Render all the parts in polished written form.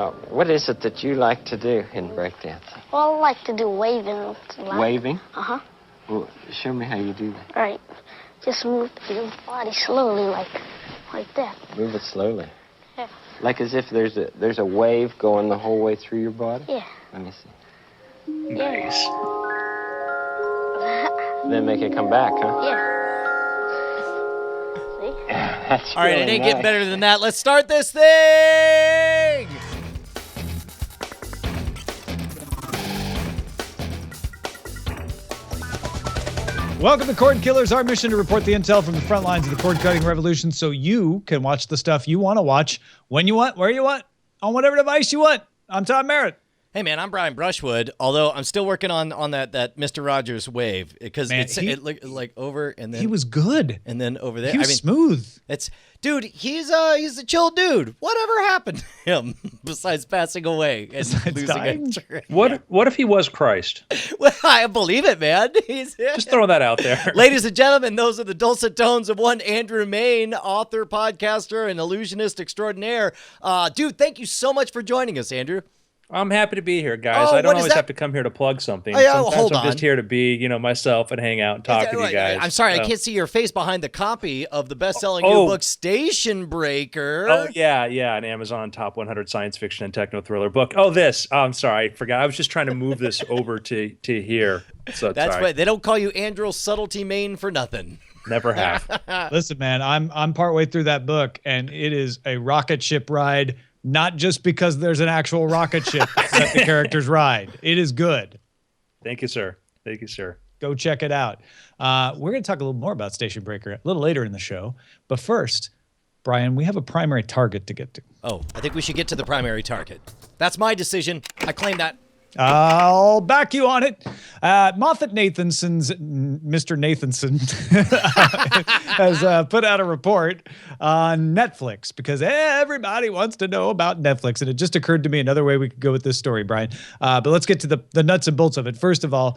What is it that you like to do in breakdancing? Well, I like to do waving. Waving? Uh-huh. Well, show me how you do that. All right. Just move your body slowly, like that. Move it slowly. Yeah. Like as if there's a wave going the whole way through your body? Yeah. Let me see. Nice. Then make it come back, huh? Yeah. See? That's All right, really it ain't nice. getting better than that. Let's start this thing! Welcome to Cordkillers, our mission to report the intel from the front lines of the cord-cutting revolution so you can watch the stuff you want to watch when you want, where you want, on whatever device you want. I'm Tom Merritt. Hey, man, I'm Brian Brushwood, although I'm still working on that Mr. Rogers wave because it looked like over and then... He was good. And then over there. He was smooth. Dude, he's a chill dude. Whatever happened to him besides passing away and losing dying? it? What if he was Christ? Well, I believe it, man. Just throwing that out there. Ladies and gentlemen, those are the dulcet tones of one Andrew Mayne, author, podcaster, and illusionist extraordinaire. Dude, thank you so much for joining us, Andrew. I'm happy to be here, guys. Oh, I don't what is always that? have to come here to plug something. Oh, yeah, Sometimes hold I'm on. just here to be, myself and hang out and talk with you guys. I'm sorry, I can't see your face behind the copy of the best-selling new book, Station Breaker. Oh, yeah, an Amazon top 100 science fiction and techno thriller book. Oh, this. Oh, I'm sorry, I forgot. I was just trying to move this over to here. So That's sorry. right. They don't call you Andrew Subtlety Maine for nothing. Never have. Listen, man, I'm partway through that book, and it is a rocket ship ride. Not just because there's an actual rocket ship that the characters ride. It is good. Thank you, sir. Thank you, sir. Go check it out. We're going to talk a little more about Station Breaker a little later in the show. But first, Brian, we have a primary target to get to. Oh, I think we should get to the primary target. That's my decision. I claim that. I'll back you on it. Moffat Nathanson's Mr. Nathanson has put out a report on Netflix because everybody wants to know about Netflix. And it just occurred to me another way we could go with this story, Brian. But let's get to the nuts and bolts of it. First of all,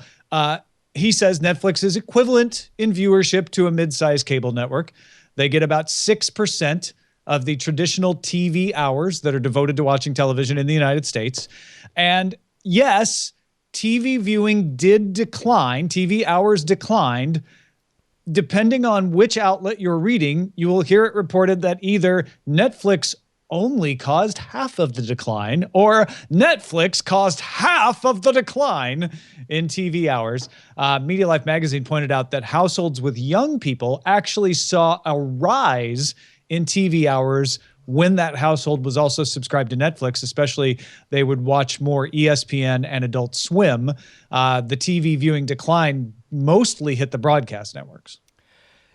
he says Netflix is equivalent in viewership to a mid-sized cable network. They get about 6% of the traditional TV hours that are devoted to watching television in the United States. And yes, TV viewing did decline. TV hours declined. Depending on which outlet you're reading, you will hear it reported that either Netflix only caused half of the decline or Netflix caused half of the decline in TV hours. Media Life magazine pointed out that households with young people actually saw a rise in TV hours when that household was also subscribed to Netflix. Especially they would watch more ESPN and Adult Swim. The TV viewing decline mostly hit the broadcast networks.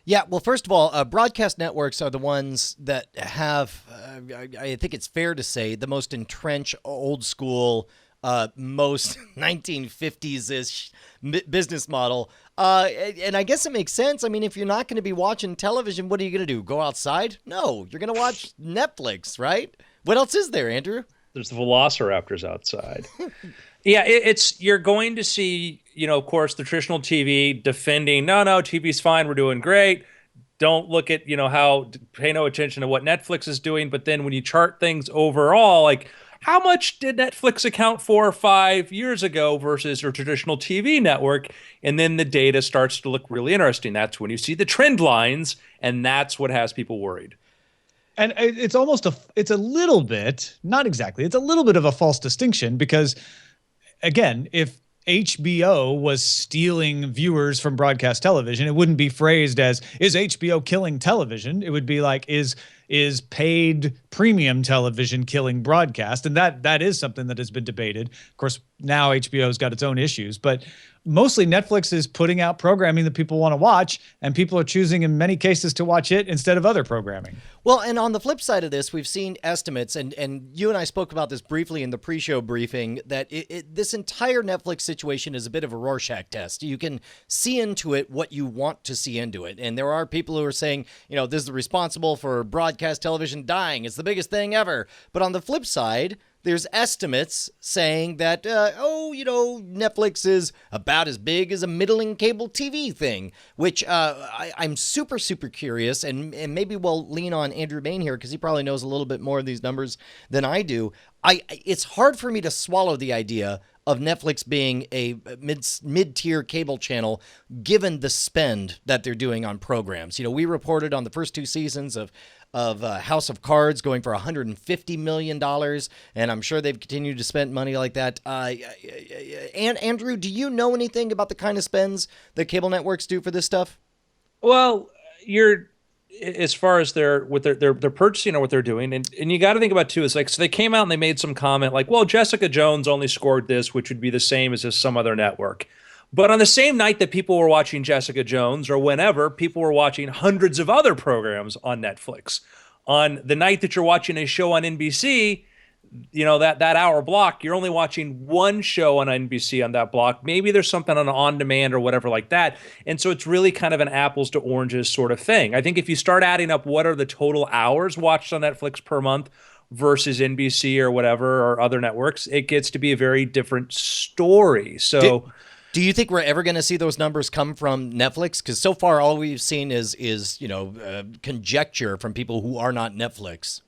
Yeah, well, first of all, broadcast networks are the ones that have, I think it's fair to say, the most entrenched, old school, most 1950s-ish business model. And I guess it makes sense. I mean, if you're not going to be watching television, what are you going to do? Go outside? No, you're going to watch Netflix, right? What else is there, Andrew? There's the velociraptors outside. Yeah, you're going to see, of course, the traditional TV defending, no, TV's fine, we're doing great. Don't look at, pay no attention to what Netflix is doing. But then when you chart things overall, like how much did Netflix account for 5 years ago versus your traditional TV network? And then the data starts to look really interesting. That's when you see the trend lines, and that's what has people worried. And it's a little bit, not exactly, it's a little bit of a false distinction because, again, if HBO was stealing viewers from broadcast television, it wouldn't be phrased as, is HBO killing television? It would be like, is paid premium television killing broadcast? And that is something that has been debated. Of course, now HBO's got its own issues, but mostly Netflix is putting out programming that people want to watch, and people are choosing in many cases to watch it instead of other programming. Well, and on the flip side of this, we've seen estimates, and you and I spoke about this briefly in the pre-show briefing, that this entire Netflix situation is a bit of a Rorschach test. You can see into it what you want to see into it. And there are people who are saying, this is responsible for broadcast broadcast television dying. It's the biggest thing ever. But on the flip side, there's estimates saying that, Netflix is about as big as a middling cable TV thing, which I'm super, super curious. And maybe we'll lean on Andrew Mayne here because he probably knows a little bit more of these numbers than I do. It's hard for me to swallow the idea of Netflix being a mid-tier cable channel, given the spend that they're doing on programs. We reported on the first 2 seasons of House of Cards going for $150 million, and I'm sure they've continued to spend money like that. And Andrew, do you know anything about the kind of spends that cable networks do for this stuff? Well, as far as what they're purchasing or what they're doing, and you got to think about too is like, so they came out and they made some comment like, well, Jessica Jones only scored this, which would be the same as some other network. But on the same night that people were watching Jessica Jones, or whenever, people were watching hundreds of other programs on Netflix. On the night that you're watching a show on NBC, that hour block, you're only watching one show on NBC on that block. Maybe there's something on demand or whatever like that. And so it's really kind of an apples to oranges sort of thing. I think if you start adding up what are the total hours watched on Netflix per month versus NBC or whatever or other networks, it gets to be a very different story. So do you think we're ever going to see those numbers come from Netflix? Because so far all we've seen is conjecture from people who are not Netflix.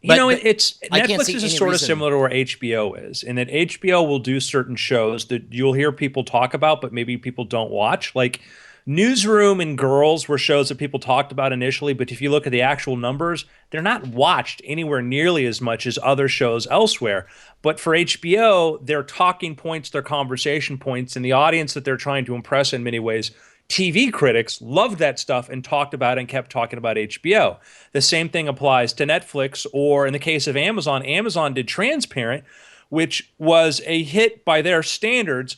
Netflix is sort of similar to where HBO is, in that HBO will do certain shows that you'll hear people talk about, but maybe people don't watch. Like Newsroom and Girls were shows that people talked about initially, but if you look at the actual numbers, they're not watched anywhere nearly as much as other shows elsewhere. But for HBO, their talking points, their conversation points, and the audience that they're trying to impress in many ways, TV critics loved that stuff and talked about it and kept talking about HBO. The same thing applies to Netflix, or in the case of Amazon, Amazon did Transparent, which was a hit by their standards.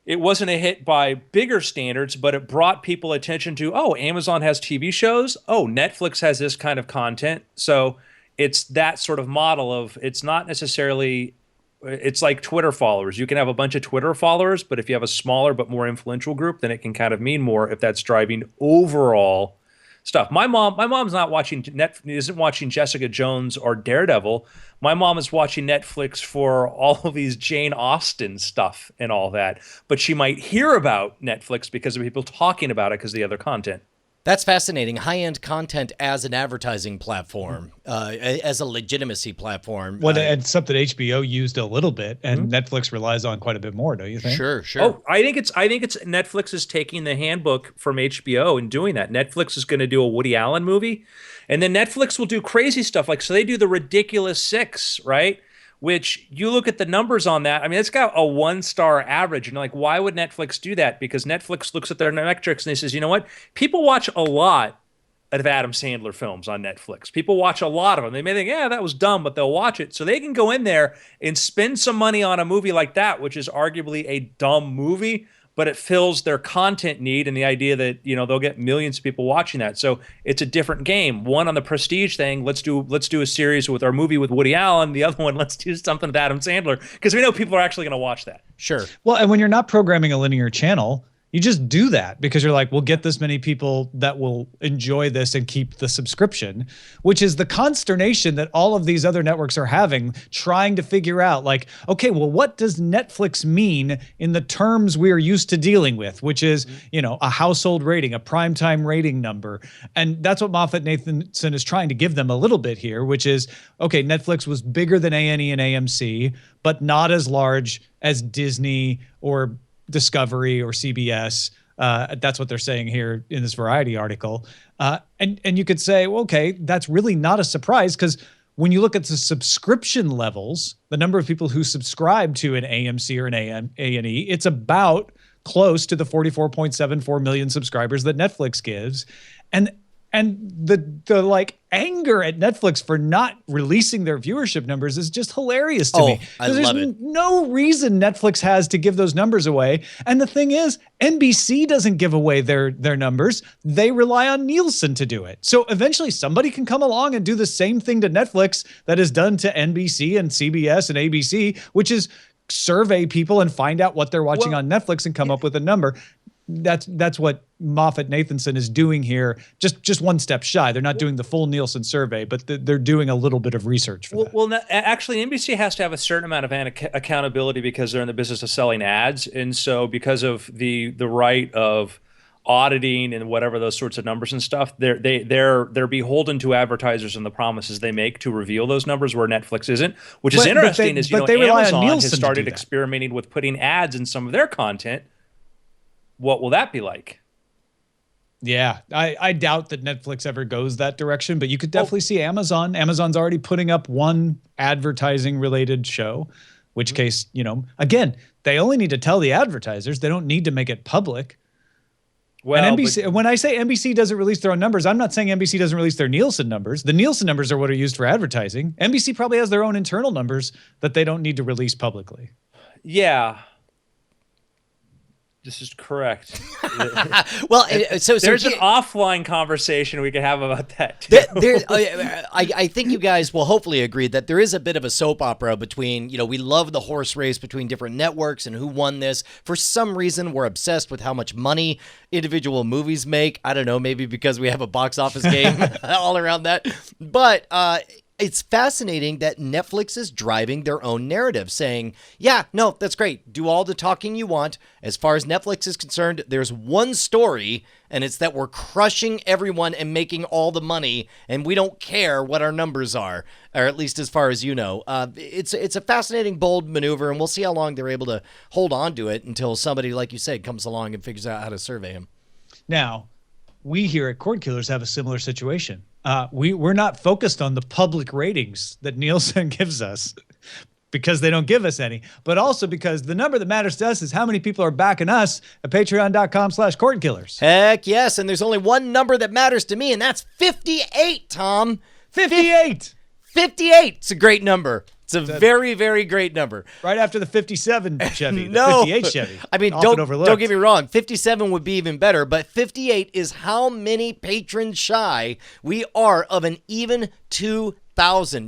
It wasn't a hit by bigger standards, but it brought people attention to, oh, Amazon has TV shows. Oh, Netflix has this kind of content. So it's that sort of model of, it's not necessarily, it's like Twitter followers. You can have a bunch of Twitter followers, but if you have a smaller but more influential group, then it can kind of mean more if that's driving overall stuff. My mom's not watching isn't watching Jessica Jones or Daredevil. My mom is watching Netflix for all of these Jane Austen stuff and all that. But she might hear about Netflix because of people talking about it because of the other content. That's fascinating. High-end content as an advertising platform, as a legitimacy platform. Well, it's something HBO used a little bit, and Netflix relies on quite a bit more, don't you think? Sure. Oh, I think it's Netflix is taking the handbook from HBO and doing that. Netflix is going to do a Woody Allen movie, and then Netflix will do crazy stuff. So they do the Ridiculous Six, right? Which you look at the numbers on that. I mean, it's got a 1-star average. And like, why would Netflix do that? Because Netflix looks at their metrics and they says, you know what? People watch a lot of Adam Sandler films on Netflix. People watch a lot of them. They may think, yeah, that was dumb, but they'll watch it. So they can go in there and spend some money on a movie like that, which is arguably a dumb movie, but it fills their content need and the idea that, they'll get millions of people watching that. So it's a different game. One on the prestige thing, let's do a series with our movie with Woody Allen. The other one, let's do something with Adam Sandler, because we know people are actually going to watch that. Sure. Well, and when you're not programming a linear channel, you just do that because you're like, we'll get this many people that will enjoy this and keep the subscription, which is the consternation that all of these other networks are having, trying to figure out like, okay, well, what does Netflix mean in the terms we are used to dealing with, which is, a household rating, a primetime rating number. And that's what Moffett-Nathanson is trying to give them a little bit here, which is, okay, Netflix was bigger than A&E and AMC, but not as large as Disney or Discovery or CBS. That's what they're saying here in this Variety article. And you could say, well, okay, that's really not a surprise because when you look at the subscription levels, the number of people who subscribe to an AMC or an A&E, it's about close to the 44.74 million subscribers that Netflix gives. And the like anger at Netflix for not releasing their viewership numbers is just hilarious to me. I love it. No reason Netflix has to give those numbers away. And the thing is, NBC doesn't give away their numbers. They rely on Nielsen to do it. So eventually somebody can come along and do the same thing to Netflix that is done to NBC and CBS and ABC, which is survey people and find out what they're watching on Netflix and come up with a number. that's what Moffett-Nathanson is doing here. Just one step shy. They're not doing the full Nielsen survey, but they're doing a little bit of research for that. Well, actually, NBC has to have a certain amount of accountability because they're in the business of selling ads, and so because of the right of auditing and whatever those sorts of numbers and stuff, they're beholden to advertisers and the promises they make to reveal those numbers, where Netflix isn't. Which is interesting, is Amazon has started experimenting with putting ads in some of their content. What will that be like? Yeah, I doubt that Netflix ever goes that direction, but you could definitely see Amazon. Amazon's already putting up one advertising related show, which case, again, they only need to tell the advertisers. They don't need to make it public. Well, and NBC, when I say NBC doesn't release their own numbers, I'm not saying NBC doesn't release their Nielsen numbers. The Nielsen numbers are what are used for advertising. NBC probably has their own internal numbers that they don't need to release publicly. Yeah. This is correct. Well, so there's an offline conversation we could have about that too. I think you guys will hopefully agree that there is a bit of a soap opera between, we love the horse race between different networks and who won this. For some reason, we're obsessed with how much money individual movies make. I don't know, maybe because we have a box office game all around that. But it's fascinating that Netflix is driving their own narrative, saying, yeah, no, that's great. Do all the talking you want. As far as Netflix is concerned, there's one story, and it's that we're crushing everyone and making all the money, and we don't care what our numbers are, or at least as far as you know. It's a fascinating, bold maneuver, and we'll see how long they're able to hold on to it until somebody, like you said, comes along and figures out how to survey them. Now, we here at Cordkillers have a similar situation. We're not focused on the public ratings that Nielsen gives us because they don't give us any, but also because the number that matters to us is how many people are backing us at patreon.com/Cordkillers. Heck yes, and there's only one number that matters to me, and that's 58, Tom. 58! 58! It's a great number. It's a very, very great number. Right after the 57 Chevy, no, the 58 Chevy. I mean, don't get me wrong. 57 would be even better, but 58 is how many patrons shy we are of an even 2,000.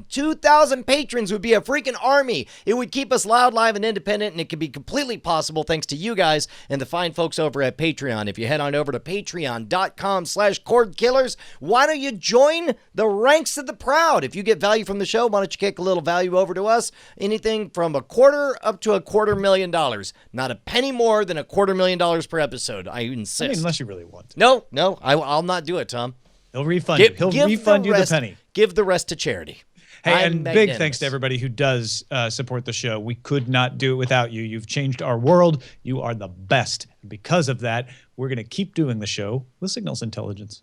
2,000 patrons would be a freaking army. It would keep us loud, live, and independent, and it could be completely possible thanks to you guys and the fine folks over at Patreon. If you head on over to patreon.com/Cordkillers, why don't you join the ranks of the proud? If you get value from the show, why don't you kick a little value over to us? Anything from $250,000 up to $250,000. Not a penny more than $250,000 per episode. I insist. I mean, unless you really want to. No, I'll not do it, Tom. He'll refund you. He'll refund you the penny. Give the rest to charity. Hey, and big thanks to everybody who does support the show. We could not do it without you. You've changed our world. You are the best. And because of that, we're going to keep doing the show with Signals Intelligence.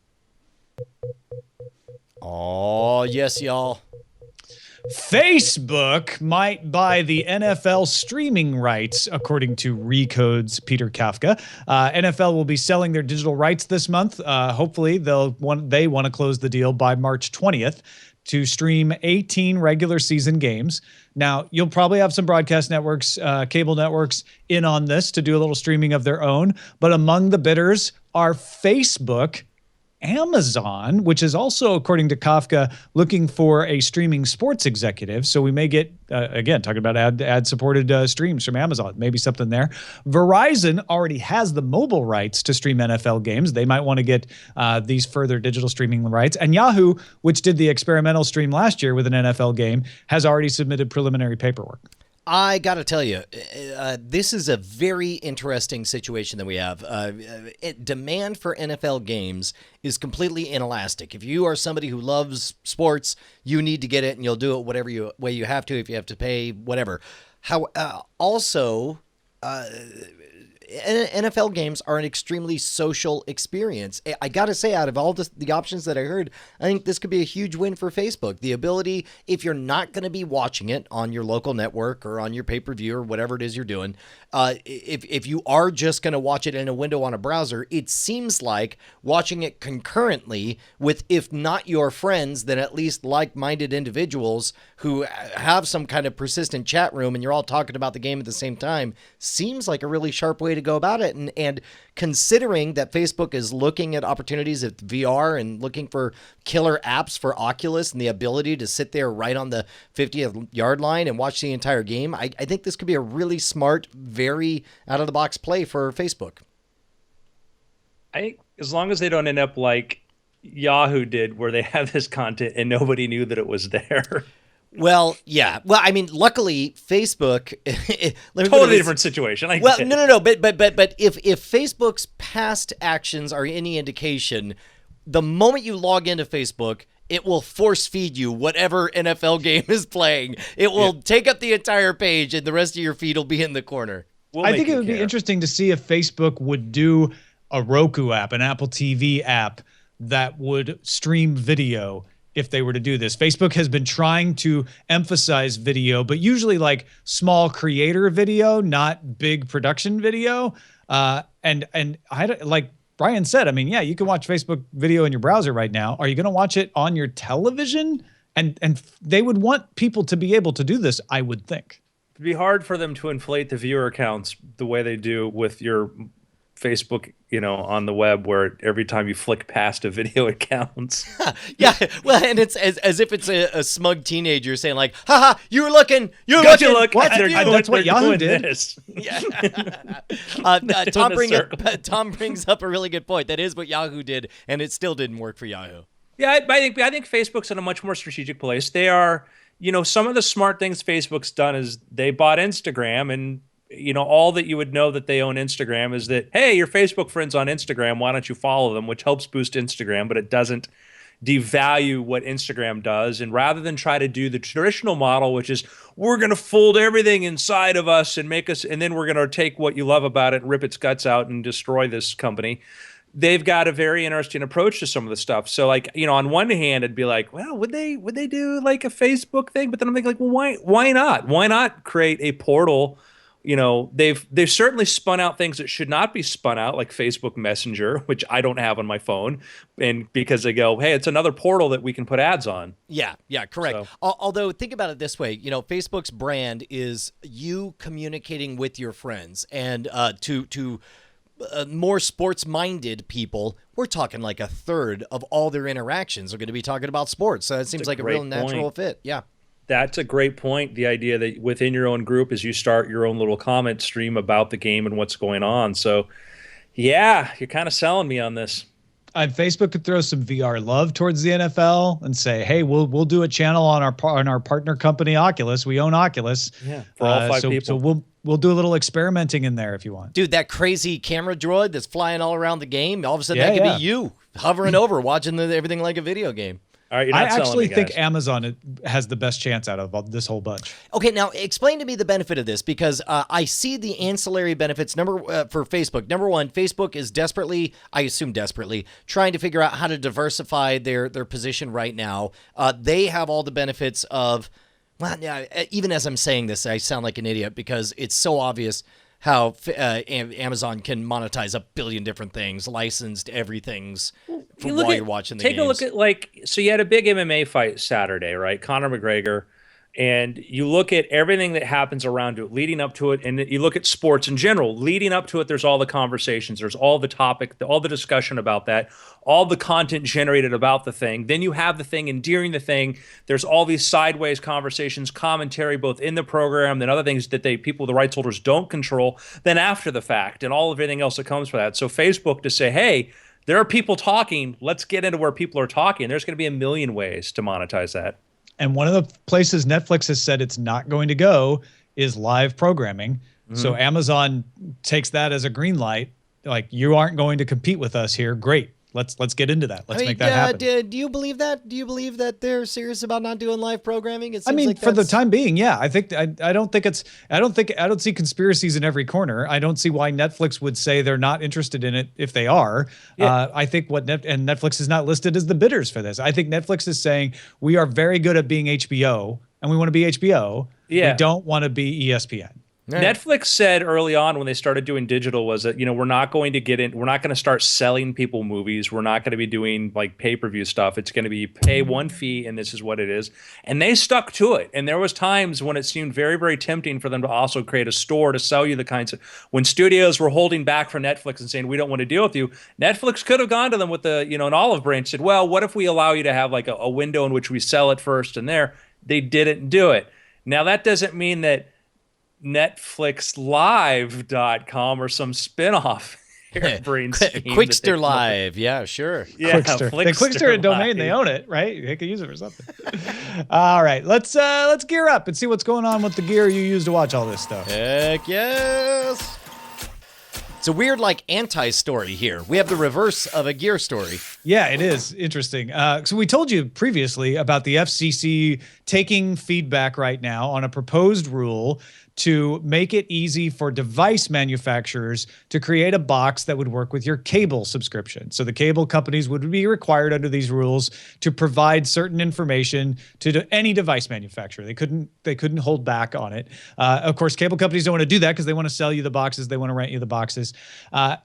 Oh, yes, y'all. Facebook might buy the NFL streaming rights, according to Recode's Peter Kafka. NFL will be selling their digital rights this month. Hopefully, they want to close the deal by March 20th to stream 18 regular season games. Now, you'll probably have some broadcast networks, cable networks in on this to do a little streaming of their own. But among the bidders are Facebook, Amazon, which is also, according to Kafka, looking for a streaming sports executive. So we may get, again, talking about ad-supported streams from Amazon, maybe something there. Verizon already has the mobile rights to stream NFL games. They might want to get these further digital streaming rights. And Yahoo, which did the experimental stream last year with an NFL game, has already submitted preliminary paperwork. I got to tell you, this is a very interesting situation that we have. Demand for NFL games is completely inelastic. If you are somebody who loves sports, you need to get it, and you'll do it whatever way you have to, if you have to pay, whatever. NFL games are an extremely social experience. I got to say, out of all the options that I heard, I think this could be a huge win for Facebook. The ability, if you're not going to be watching it on your local network or on your pay-per-view or whatever it is you're doing, if you are just going to watch it in a window on a browser, it seems like watching it concurrently with, if not your friends, then at least like-minded individuals who have some kind of persistent chat room and you're all talking about the game at the same time, seems like a really sharp way to go about it. And considering that Facebook is looking at opportunities at VR and looking for killer apps for Oculus and the ability to sit there right on the 50-yard line and watch the entire game, I think this could be a really smart, very out-of-the-box play for Facebook. I think as long as they don't end up like Yahoo did, where they have this content and nobody knew that it was there. Well, yeah. Well, I mean, luckily, Facebook. Let me Totally different situation. Well, no. But if Facebook's past actions are any indication, the moment you log into Facebook, it will force feed you whatever NFL game is playing. It will take up the entire page, and the rest of your feed will be in the corner. I think it would be interesting to see if Facebook would do a Roku app, an Apple TV app that would stream video if they were to do this. Facebook has been trying to emphasize video, but usually like small creator video, not big production video. And I don't, like Brian said, I mean, yeah, you can watch Facebook video in your browser right now. Are you going to watch it on your television? And they would want people to be able to do this, I would think. It'd be hard for them to inflate the viewer counts the way they do with your Facebook, on the web, where every time you flick past a video, it counts. Yeah, well, and it's as if it's a smug teenager saying like, haha, you were looking, you're Got looking. you look. That's what Yahoo did. Yeah. Tom brings up a really good point. That is what Yahoo did, and it still didn't work for Yahoo. Yeah, I think Facebook's in a much more strategic place. They are, some of the smart things Facebook's done is they bought Instagram, and all that you would know that they own Instagram is that, hey, your Facebook friends on Instagram, why don't you follow them, which helps boost Instagram, but it doesn't devalue what Instagram does. And rather than try to do the traditional model, which is we're going to fold everything inside of us and then we're going to take what you love about it, rip its guts out and destroy this company. They've got a very interesting approach to some of the stuff. So like, on one hand, it'd be like, well, would they do like a Facebook thing? But then I'm thinking like, well, why not? Why not create a portal? They've certainly spun out things that should not be spun out, like Facebook Messenger, which I don't have on my phone, and because they go, hey, it's another portal that we can put ads on. Yeah, correct. So. Although think about it this way, Facebook's brand is you communicating with your friends, and to more sports-minded people, we're talking like a third of all their interactions are going to be talking about sports. So it seems like a real natural fit. Yeah. That's a great point. The idea that within your own group is you start your own little comment stream about the game and what's going on. So, yeah, you're kind of selling me on this. Facebook could throw some VR love towards the NFL and say, "Hey, we'll do a channel on our partner company Oculus. We own Oculus. Yeah, for all five people. So we'll do a little experimenting in there if you want." Dude, that crazy camera droid that's flying all around the game. All of a sudden, that could be you hovering over, watching everything like a video game. All right, I actually think Amazon has the best chance out of this whole bunch. Okay, now explain to me the benefit of this, because I see the ancillary benefits. For Facebook. Number one, Facebook is desperately, trying to figure out how to diversify their position right now. They have all the benefits of, well, yeah, even as I'm saying this, I sound like an idiot because it's so obvious how Amazon can monetize a billion different things, licensed everything's while you're watching the games. Take a look at so you had a big MMA fight Saturday, right? Conor McGregor, and you look at everything that happens around it, leading up to it, and you look at sports in general. Leading up to it, there's all the conversations, there's all the topic, all the discussion about that, all the content generated about the thing. Then you have the thing, and during the thing, there's all these sideways conversations, commentary, both in the program, then other things that the rights holders don't control, then after the fact, and all of everything else that comes from that. So Facebook to say, hey, there are people talking, let's get into where people are talking. There's going to be a million ways to monetize that. And one of the places Netflix has said it's not going to go is live programming. Mm-hmm. So Amazon takes that as a green light. Like, you aren't going to compete with us here. Great. Let's get into that. Let's make that happen. Do you believe that? Do you believe that they're serious about not doing live programming? It seems I mean, like for the time being, yeah. I think I don't see conspiracies in every corner. I don't see why Netflix would say they're not interested in it if they are. Yeah. I think and Netflix is not listed as the bidders for this. I think Netflix is saying we are very good at being HBO and we want to be HBO. Yeah. We don't want to be ESPN. Yeah. Netflix said early on when they started doing digital was that, we're not going to start selling people movies. We're not going to be doing like pay-per-view stuff. It's going to be pay one fee and this is what it is. And they stuck to it. And there was times when it seemed very, very tempting for them to also create a store to sell you the kinds of, when studios were holding back from Netflix and saying, we don't want to deal with you. Netflix could have gone to them with an olive branch, said, well, what if we allow you to have like a window in which we sell it first and there? They didn't do it. Now that doesn't mean that NetflixLive.com or some spinoff harebrained scheme. that they Quickster come up with. Live. Yeah, sure. Yeah, Quickster. The Quickster domain, they own it, right? They could use it for something. All right, let's gear up and see what's going on with the gear you use to watch all this stuff. Heck yes. It's a weird, anti-story here. We have the reverse of a gear story. Yeah, it is interesting. So we told you previously about the FCC taking feedback right now on a proposed rule to make it easy for device manufacturers to create a box that would work with your cable subscription. So the cable companies would be required under these rules to provide certain information to any device manufacturer. They couldn't hold back on it. Of course, cable companies don't want to do that because they want to sell you the boxes. They want to rent you the boxes.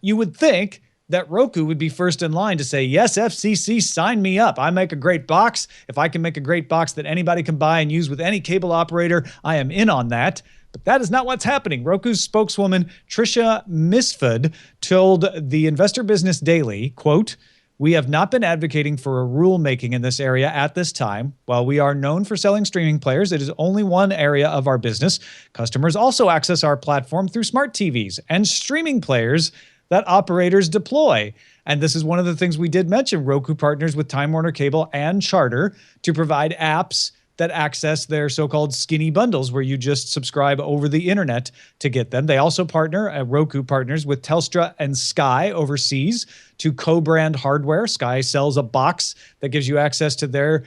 You would think that Roku would be first in line to say, yes, FCC, sign me up. I make a great box. If I can make a great box that anybody can buy and use with any cable operator, I am in on that. But that is not what's happening. Roku's spokeswoman, Tricia Misford, told the Investor Business Daily, quote, "We have not been advocating for a rulemaking in this area at this time. While we are known for selling streaming players, it is only one area of our business. Customers also access our platform through smart TVs and streaming players that operators deploy." And this is one of the things we did mention. Roku partners with Time Warner Cable and Charter to provide apps that access their so-called skinny bundles where you just subscribe over the internet to get them. They also Roku partners with Telstra and Sky overseas to co-brand hardware. Sky sells a box that gives you access to their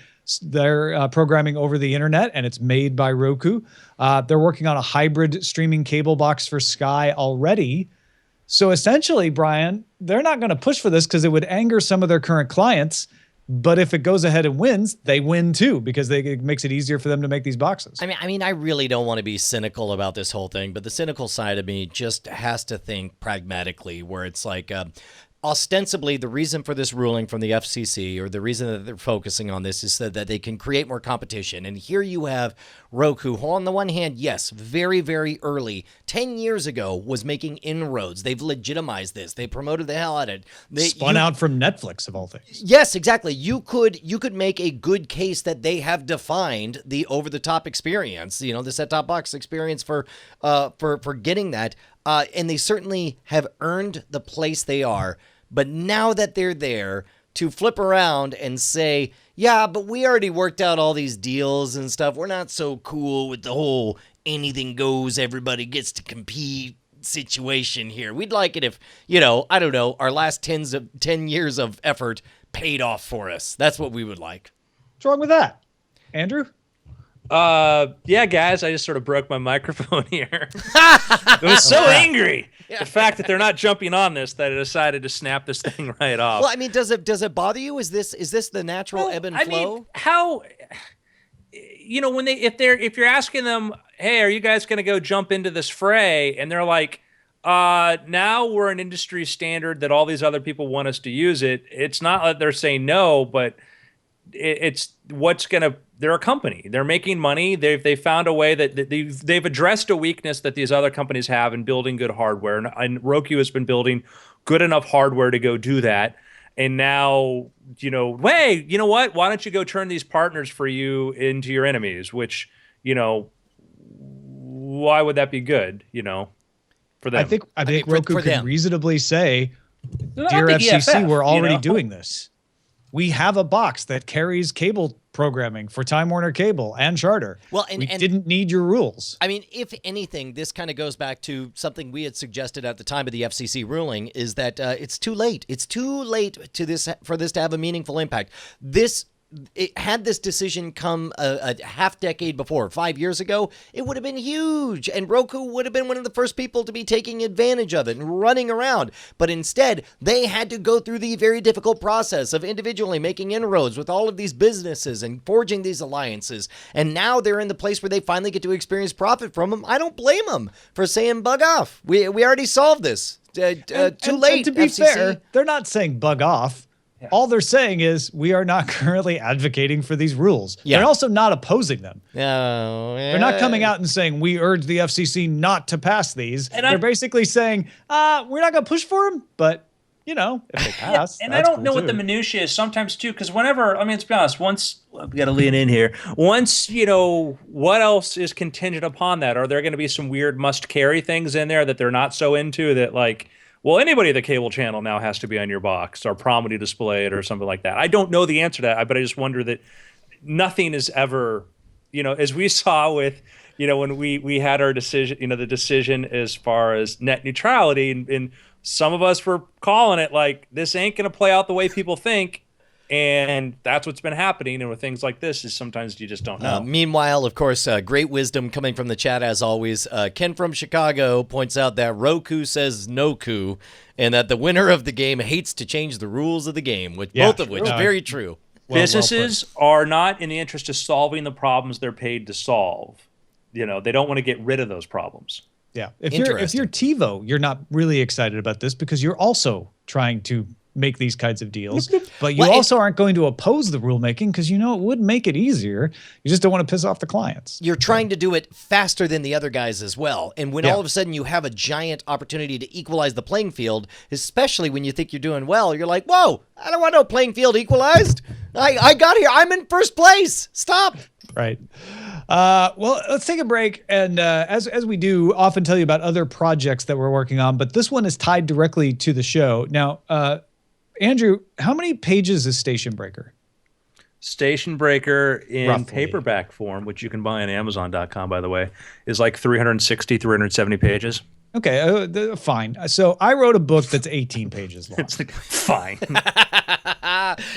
programming over the internet, and it's made by Roku. They're working on a hybrid streaming cable box for Sky already. So essentially, Brian, they're not going to push for this because it would anger some of their current clients. But if it goes ahead and wins, they win too because it makes it easier for them to make these boxes. I mean, I really don't want to be cynical about this whole thing, but the cynical side of me just has to think pragmatically, where it's like, ostensibly, the reason for this ruling from the FCC, or the reason that they're focusing on this, is so that they can create more competition. And here you have Roku, who on the one hand, yes, very, very early, 10 years ago, was making inroads. They've legitimized this. They promoted the hell out of it. They spun out from Netflix, of all things. Yes, exactly. You could make a good case that they have defined the over-the-top experience, the set-top box experience for getting that. And they certainly have earned the place they are. But now that they're there, to flip around and say, yeah, but we already worked out all these deals and stuff. We're not so cool with the whole anything goes, everybody gets to compete situation here. We'd like it if, I don't know, our last 10 years of effort paid off for us. That's what we would like. What's wrong with that? Andrew? Yeah, guys, I just sort of broke my microphone here. I was so angry. The fact that they're not jumping on this, that I decided to snap this thing right off. Well, I mean, does it bother you? Is this the natural ebb and flow? I mean, how, when if you're asking them, hey, are you guys going to go jump into this fray? And they're like, now we're an industry standard that all these other people want us to use it. It's not that they're saying no, but it's what's going to, they're a company. They're making money. They've found a way that they've addressed a weakness that these other companies have in building good hardware. And Roku has been building good enough hardware to go do that. And now, hey, you know what? Why don't you go turn these partners for you into your enemies? Which, why would that be good, for them? I think Roku for can them. reasonably say, Not dear the FCC, EFF, we're already doing this. We have a box that carries cable programming for Time Warner Cable and Charter. Well, we didn't need your rules. I mean, if anything, this kind of goes back to something we had suggested at the time of the FCC ruling, is that it's too late. It's too late for this to have a meaningful impact. Had this decision come a half decade before, 5 years ago, it would have been huge. And Roku would have been one of the first people to be taking advantage of it and running around. But instead, they had to go through the very difficult process of individually making inroads with all of these businesses and forging these alliances. And now they're in the place where they finally get to experience profit from them. I don't blame them for saying bug off. We already solved this. Too late, to be FCC. fair, they're not saying bug off. Yeah. All they're saying is we are not currently advocating for these rules. Yeah. They're also not opposing them. No, they're not coming out and saying we urge the FCC not to pass these. And they're basically saying we're not going to push for them, but if they pass. And I don't know what the minutiae is sometimes too, because let's be honest. Once we got to lean in here. Once what else is contingent upon that? Are there going to be some weird must carry things in there that they're not so into that well, anybody at the cable channel now has to be on your box or prominently display it or something like that. I don't know the answer to that, but I just wonder that nothing is ever, as we saw with, when we had our decision, the decision as far as net neutrality, and some of us were calling it like, this ain't going to play out the way people think. And that's what's been happening. And with things like this is sometimes you just don't know. Meanwhile, of course, great wisdom coming from the chat as always. Ken from Chicago points out that Roku says no coup and that the winner of the game hates to change the rules of the game, both of which very true. Businesses are not in the interest of solving the problems they're paid to solve. They don't want to get rid of those problems. Yeah. If you're TiVo, you're not really excited about this because you're also trying to make these kinds of deals, but you also aren't going to oppose the rulemaking because it would make it easier. You just don't want to piss off the clients. You're trying to do it faster than the other guys as well. And when all of a sudden you have a giant opportunity to equalize the playing field, especially when you think you're doing well, you're like, whoa, I don't want no playing field equalized. I got here. I'm in first place. Stop. Right. Well, let's take a break. And as we do, often tell you about other projects that we're working on, but this one is tied directly to the show. Now, Andrew, how many pages is Station Breaker? Station Breaker in Roughly. paperback form, which you can buy on Amazon.com, by the way, is like 360, 370 pages. Okay, fine. So I wrote a book that's 18 pages long. It's like, fine.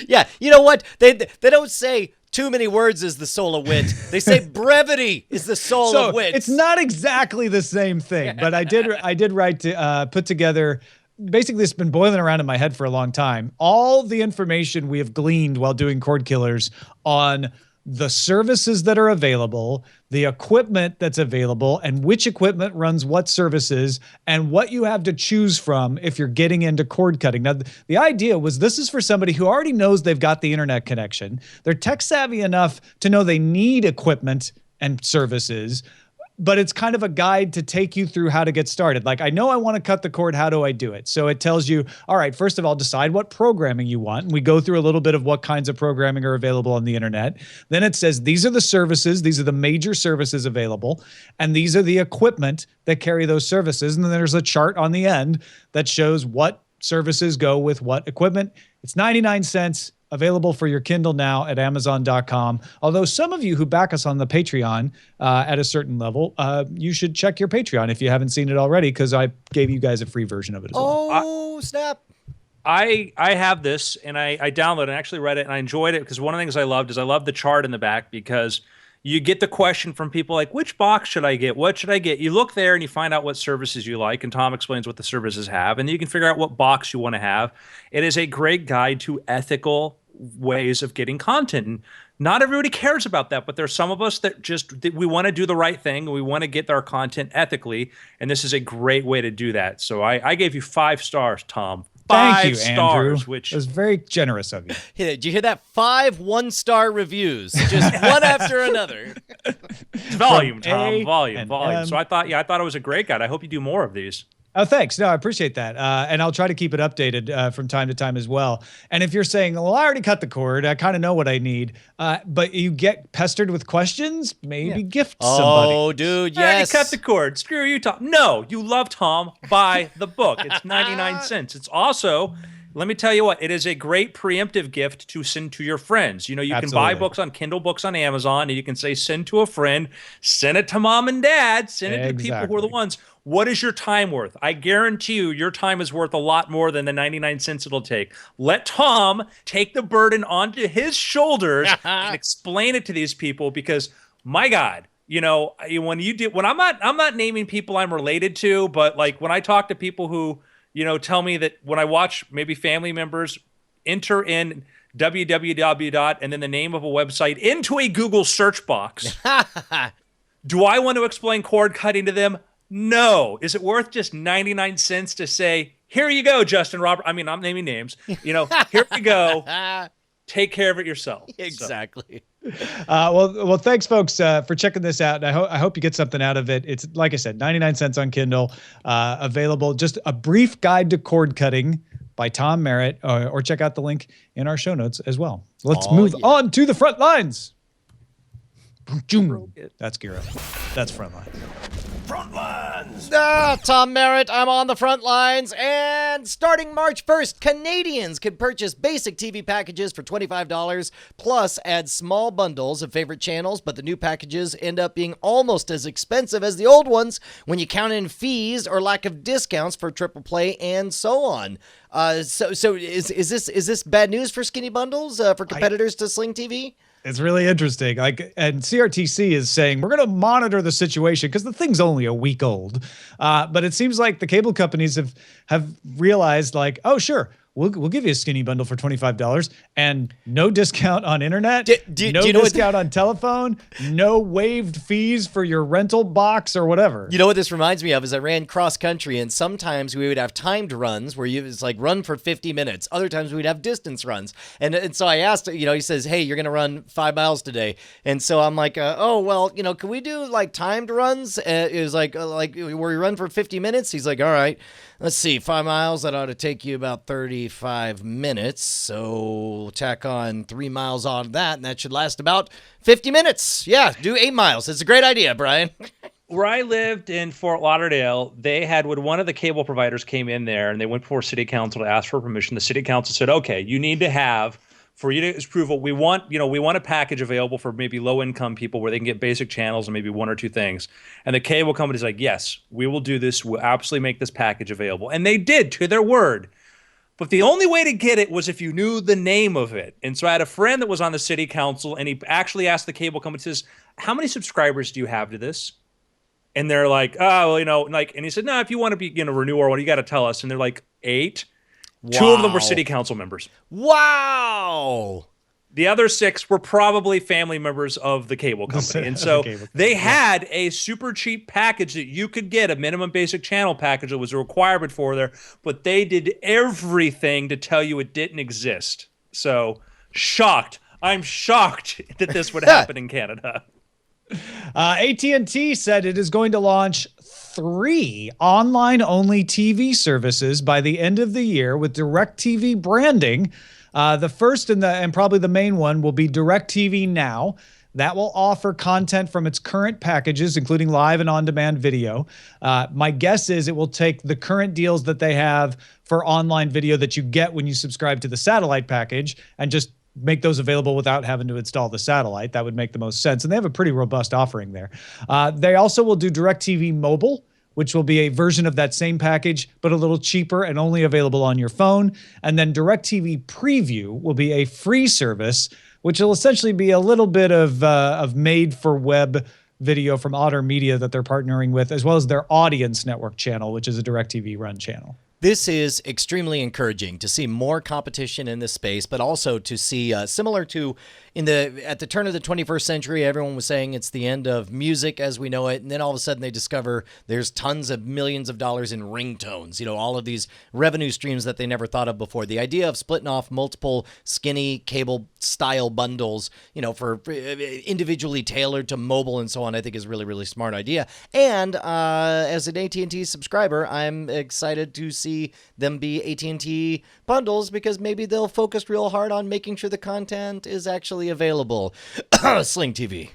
Yeah, you know what? They don't say too many words is the soul of wit. They say brevity is the soul of wit. It's not exactly the same thing, but I did write to put together. Basically, it's been boiling around in my head for a long time. All the information we have gleaned while doing Cordkillers on the services that are available, the equipment that's available, and which equipment runs what services, and what you have to choose from if you're getting into cord cutting. Now, the idea was this is for somebody who already knows they've got the internet connection. They're tech savvy enough to know they need equipment and services, but it's kind of a guide to take you through how to get started. Like, I know I want to cut the cord. How do I do it? So it tells you, all right, first of all, decide what programming you want. And we go through a little bit of what kinds of programming are available on the internet. Then it says, these are the services. These are the major services available. And these are the equipment that carry those services. And then there's a chart on the end that shows what services go with what equipment. It's 99 cents. Available for your Kindle now at Amazon.com. Although some of you who back us on the Patreon at a certain level, you should check your Patreon if you haven't seen it already, because I gave you guys a free version of it as well. Oh, snap. I have this, and I downloaded and actually read it, and I enjoyed it because one of the things I loved is I love the chart in the back because you get the question from people like, which box should I get? What should I get? You look there and you find out what services you like, and Tom explains what the services have, and then you can figure out what box you want to have. It is a great guide to ethical ways of getting content. And not everybody cares about that, but there's some of us that we want to do the right thing. And we want to get our content ethically. And this is a great way to do that. So I gave you 5 stars, Tom. Thank you, 5 stars, Andrew. which it was very generous of you. Did you hear that? 5 one-star reviews, just one after another. it's volume, From Tom. A Volume. and So I thought it was a great guide. I hope you do more of these. Oh, thanks. No, I appreciate that. And I'll try to keep it updated from time to time as well. And if you're saying, well, I already cut the cord, I kind of know what I need, but you get pestered with questions, maybe gift somebody. Oh, dude, I already yes. cut the cord. Screw you, Tom. No, you love Tom. Buy the book. It's 99 cents. It's also, let me tell you what, it is a great preemptive gift to send to your friends. You can buy books on Kindle books on Amazon, and you can say, send to a friend, send it to mom and dad, send it to people who are the ones. What is your time worth? I guarantee you your time is worth a lot more than the 99 cents it'll take. Let Tom take the burden onto his shoulders and explain it to these people, because my God, when I'm not naming people I'm related to, but like when I talk to people who, tell me that when I watch maybe family members enter in www. and then the name of a website into a Google search box, do I want to explain cord cutting to them? No. Is it worth just 99 cents to say, here you go, Justin Robert? I mean, I'm naming names. Here you go. Take care of it yourself. Exactly. Well, thanks, folks, for checking this out. I hope you get something out of it. It's, like I said, 99 cents on Kindle, available. Just a brief guide to cord cutting by Tom Merritt, or check out the link in our show notes as well. Let's move on to the front lines. That's Giro. That's front lines. Frontline. lines. Tom Merritt, I'm on the front lines. And starting March 1st, Canadians can purchase basic TV packages for $25, plus add small bundles of favorite channels, but the new packages end up being almost as expensive as the old ones when you count in fees or lack of discounts for triple play and so on. So is this bad news for skinny bundles, for competitors to Sling TV? It's really interesting. And CRTC is saying we're going to monitor the situation because the thing's only a week old. But it seems like the cable companies have realized, like, oh, sure, we'll give you a skinny bundle for $25 and no discount on internet, no discount on telephone, no waived fees for your rental box or whatever. You know what this reminds me of is I ran cross country, and sometimes we would have timed runs where it's like run for 50 minutes. Other times we'd have distance runs. And so I asked, he says, hey, you're going to run 5 miles today. And so I'm like, oh, well, can we do like timed runs? It was like where we run for 50 minutes. He's like, all right, let's see, 5 miles, that ought to take you about 35 minutes. So tack on 3 miles on that, and that should last about 50 minutes. Yeah, do 8 miles. It's a great idea, Brian. Where I lived in Fort Lauderdale, they had, when one of the cable providers came in there and they went before city council to ask for permission, the city council said, okay, you need to have, for you to approval, we want a package available for maybe low income people where they can get basic channels and maybe one or two things. And the cable company's like, yes, we will do this. We'll absolutely make this package available. And they did, to their word. But the only way to get it was if you knew the name of it. And so I had a friend that was on the city council, and he actually asked the cable company, says, how many subscribers do you have to this? And they're like, oh, and he said, no, if you want to be, renew or what, you got to tell us. And they're like, 8. Wow. 2 of them were city council members. Wow. The other 6 were probably family members of the cable company. And so they had a super cheap package that you could get, a minimum basic channel package that was a requirement for there, but they did everything to tell you it didn't exist. So shocked. I'm shocked that this would happen in Canada. AT&T said it is going to launch 3 online-only TV services by the end of the year with DirecTV branding. The first and probably the main one will be DirecTV Now. That will offer content from its current packages, including live and on-demand video. My guess is it will take the current deals that they have for online video that you get when you subscribe to the satellite package and just make those available without having to install the satellite. That would make the most sense. And they have a pretty robust offering there. They also will do DirecTV Mobile, which will be a version of that same package, but a little cheaper and only available on your phone. And then DirecTV Preview will be a free service, which will essentially be a little bit of made-for-web video from Otter Media that they're partnering with, as well as their Audience Network channel, which is a DirecTV run channel. This is extremely encouraging to see more competition in this space, but also to see similar to at the turn of the 21st century, everyone was saying it's the end of music as we know it. And then all of a sudden they discover there's tons of millions of dollars in ringtones, all of these revenue streams that they never thought of before. The idea of splitting off multiple skinny cable style bundles, for individually tailored to mobile and so on, I think is really, really smart idea. And as an AT&T subscriber, I'm excited to see them be AT&T bundles because maybe they'll focus real hard on making sure the content is actually available. Sling TV.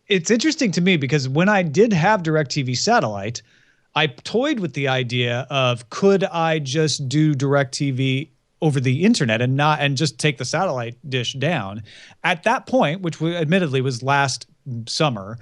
It's interesting to me because when I did have DirecTV satellite, I toyed with the idea of could I just do DirecTV over the internet and just take the satellite dish down. At that point, which admittedly was last summer,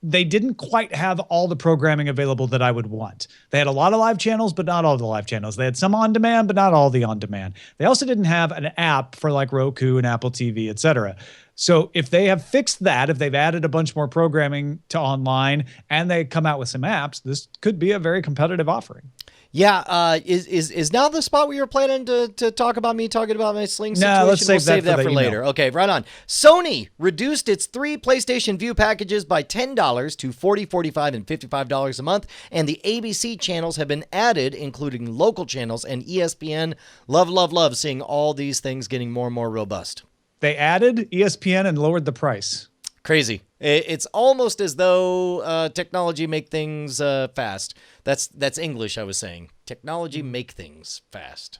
they didn't quite have all the programming available that I would want. They had a lot of live channels, but not all the live channels. They had some on demand, but not all the on demand. They also didn't have an app for like Roku and Apple TV, etc. So if they have fixed that, if they've added a bunch more programming to online and they come out with some apps, this could be a very competitive offering. Yeah, is now the spot where you're planning to talk about me talking about my Sling situation? No, let's save that for later. Okay, right on. Sony reduced its 3 PlayStation Vue packages by $10 to $40, $45, and $55 a month, and the ABC channels have been added, including local channels and ESPN. Love seeing all these things getting more and more robust. They added ESPN and lowered the price. Crazy. It's almost as though technology make things fast. That's English, I was saying. Technology make things fast.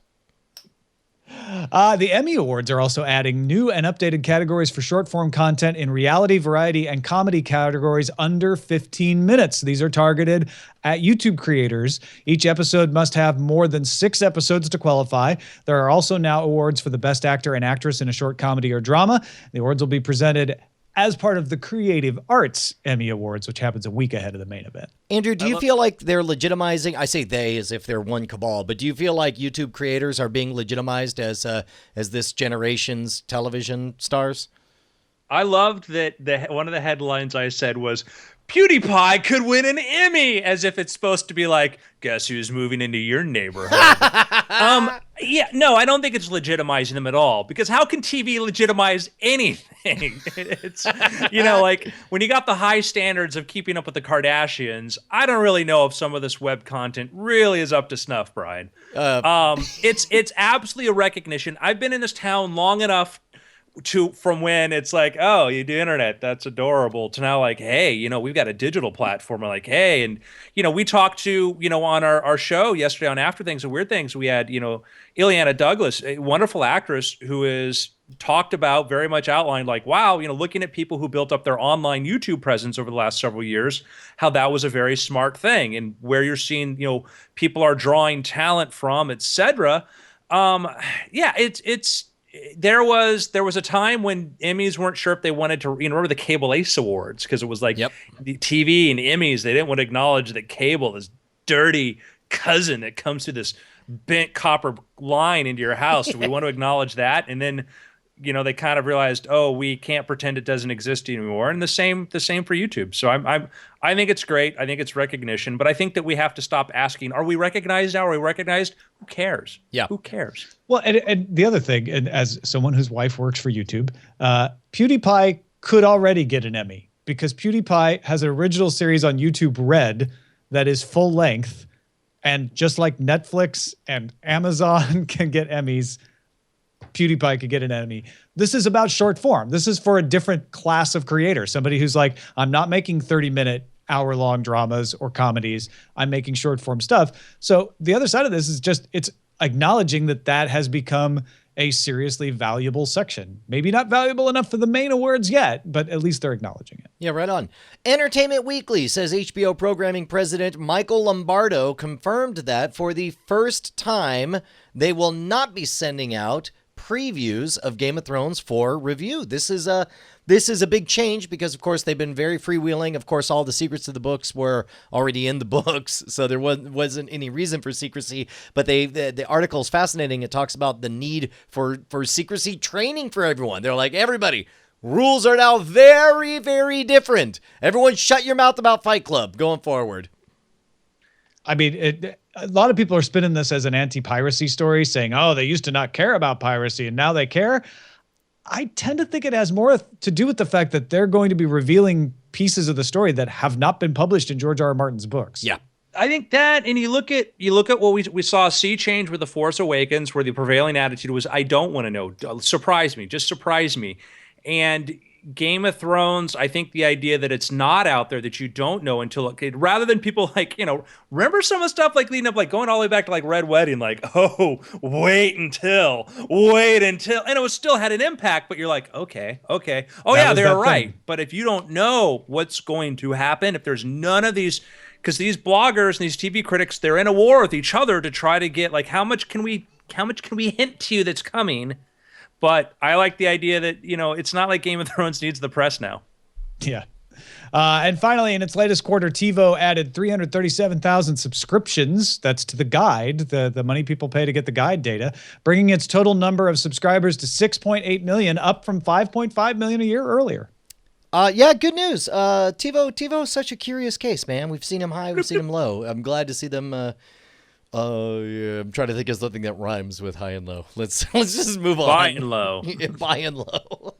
The Emmy Awards are also adding new and updated categories for short-form content in reality, variety, and comedy categories under 15 minutes. These are targeted at YouTube creators. Each episode must have more than 6 episodes to qualify. There are also now awards for the best actor and actress in a short comedy or drama. The awards will be presented as part of the Creative Arts Emmy Awards, which happens a week ahead of the main event. Andrew, do you feel like they're legitimizing? I say they as if they're one cabal, but do you feel like YouTube creators are being legitimized as this generation's television stars? I loved that one of the headlines I said was, PewDiePie could win an Emmy, as if it's supposed to be like, guess who's moving into your neighborhood? Yeah, no, I don't think it's legitimizing them at all, because how can TV legitimize anything? It's, like when you got the high standards of keeping up with the Kardashians, I don't really know if some of this web content really is up to snuff, Brian. It's absolutely a recognition. I've been in this town long enough from when it's like, oh, you do internet, that's adorable, to now like, hey, we've got a digital platform. We're like, hey, and we talked to, on our show yesterday on After Things and Weird Things, we had, Ileana Douglas, a wonderful actress who is talked about, very much outlined, like, wow, looking at people who built up their online YouTube presence over the last several years, how that was a very smart thing, and where you're seeing, people are drawing talent from, etc. Yeah, there was a time when Emmys weren't sure if they wanted to, remember the Cable Ace Awards, because it was like the TV and Emmys, they didn't want to acknowledge that cable, this dirty cousin that comes through this bent copper line into your house. Do we want to acknowledge that? And then, they kind of realized, oh, we can't pretend it doesn't exist anymore. And the same for YouTube. So I think it's great. I think it's recognition, but I think that we have to stop asking, are we recognized now? Are we recognized? Who cares? Yeah. Who cares? Well, and the other thing, and as someone whose wife works for YouTube, PewDiePie could already get an Emmy, because PewDiePie has an original series on YouTube Red that is full length. And just like Netflix and Amazon can get Emmys, PewDiePie could get an Emmy. This is about short form. This is for a different class of creator. Somebody who's like, I'm not making 30-minute, hour-long dramas or comedies. I'm making short form stuff. So the other side of this is just, it's acknowledging that has become a seriously valuable section. Maybe not valuable enough for the main awards yet, but at least they're acknowledging it. Yeah, right on. Entertainment Weekly says HBO programming president Michael Lombardo confirmed that for the first time, they will not be sending out previews of Game of Thrones for review. This is a big change because, of course, they've been very freewheeling. Of course, all the secrets of the books were already in the books, so there wasn't any reason for secrecy. But the article is fascinating. It talks about the need for secrecy training for everyone. They're like, everybody, rules are now very, very different. Everyone shut your mouth about Fight Club going forward. I mean, a lot of people are spinning this as an anti-piracy story, saying, oh, they used to not care about piracy and now they care. I tend to think it has more to do with the fact that they're going to be revealing pieces of the story that have not been published in George R.R. Martin's books. Yeah. I think that, and you look at what we saw a sea change with The Force Awakens, where the prevailing attitude was, I don't want to know. Surprise me. Just surprise me. And Game of Thrones, I think the idea that it's not out there, that you don't know until rather than people like, remember some of the stuff like leading up, like going all the way back to like Red Wedding, like, oh, wait until, and it was still had an impact, but you're like, okay. Oh yeah, they're right. But if you don't know what's going to happen, if there's none of these, because these bloggers and these TV critics, they're in a war with each other to try to get like, how much can we hint to you that's coming? But I like the idea that, it's not like Game of Thrones needs the press now. Yeah. And finally, in its latest quarter, Tivo added 337,000 subscriptions. That's to the guide, the money people pay to get the guide data, bringing its total number of subscribers to 6.8 million, up from 5.5 million a year earlier. Yeah, good news. Tivo is such a curious case, man. We've seen him high, we've seen him low. I'm glad to see them... yeah, I'm trying to think of something that rhymes with high and low. Let's just move on. Buy and low. Buy and low.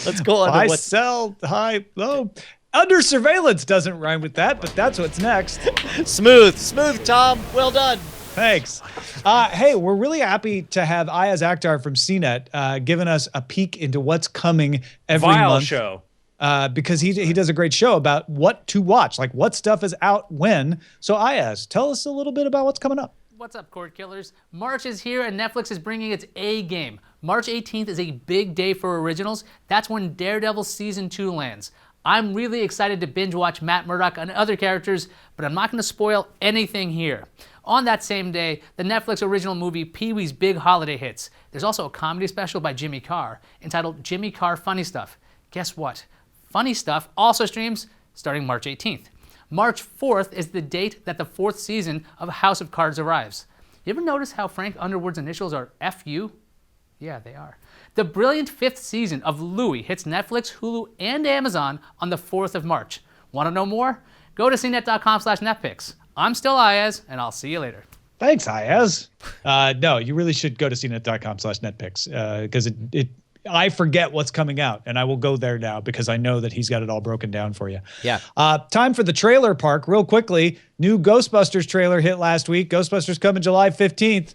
Let's go on. Buy, sell, high, low. Under surveillance doesn't rhyme with that, but that's what's next. Smooth, Tom. Well done. Thanks. Hey, we're really happy to have Ayaz Akhtar from CNET giving us a peek into what's coming every month. Show. Because he does a great show about what to watch, like what stuff is out when. So Ayaz, tell us a little bit about what's coming up. What's up, Cordkillers? March is here and Netflix is bringing its A game. March 18th is a big day for originals. That's when Daredevil Season 2 lands. I'm really excited to binge watch Matt Murdock and other characters, but I'm not going to spoil anything here. On that same day, the Netflix original movie Pee-wee's Big Holiday hits. There's also a comedy special by Jimmy Carr entitled Jimmy Carr Funny Stuff. Guess what? Funny Stuff also streams starting March 18th. March 4th is the date that the 4th season of House of Cards arrives. You ever notice how Frank Underwood's initials are FU? Yeah, they are. The brilliant 5th season of Louie hits Netflix, Hulu, and Amazon on the 4th of March. Want to know more? Go to cnet.com/netpicks. I'm still Ayaz, and I'll see you later. Thanks, Ayaz. No, you really should go to cnet.com/netpicks because I forget what's coming out, and I will go there now because I know that he's got it all broken down for you. Yeah. Time for the trailer park real quickly. New Ghostbusters trailer hit last week. Ghostbusters coming July 15th.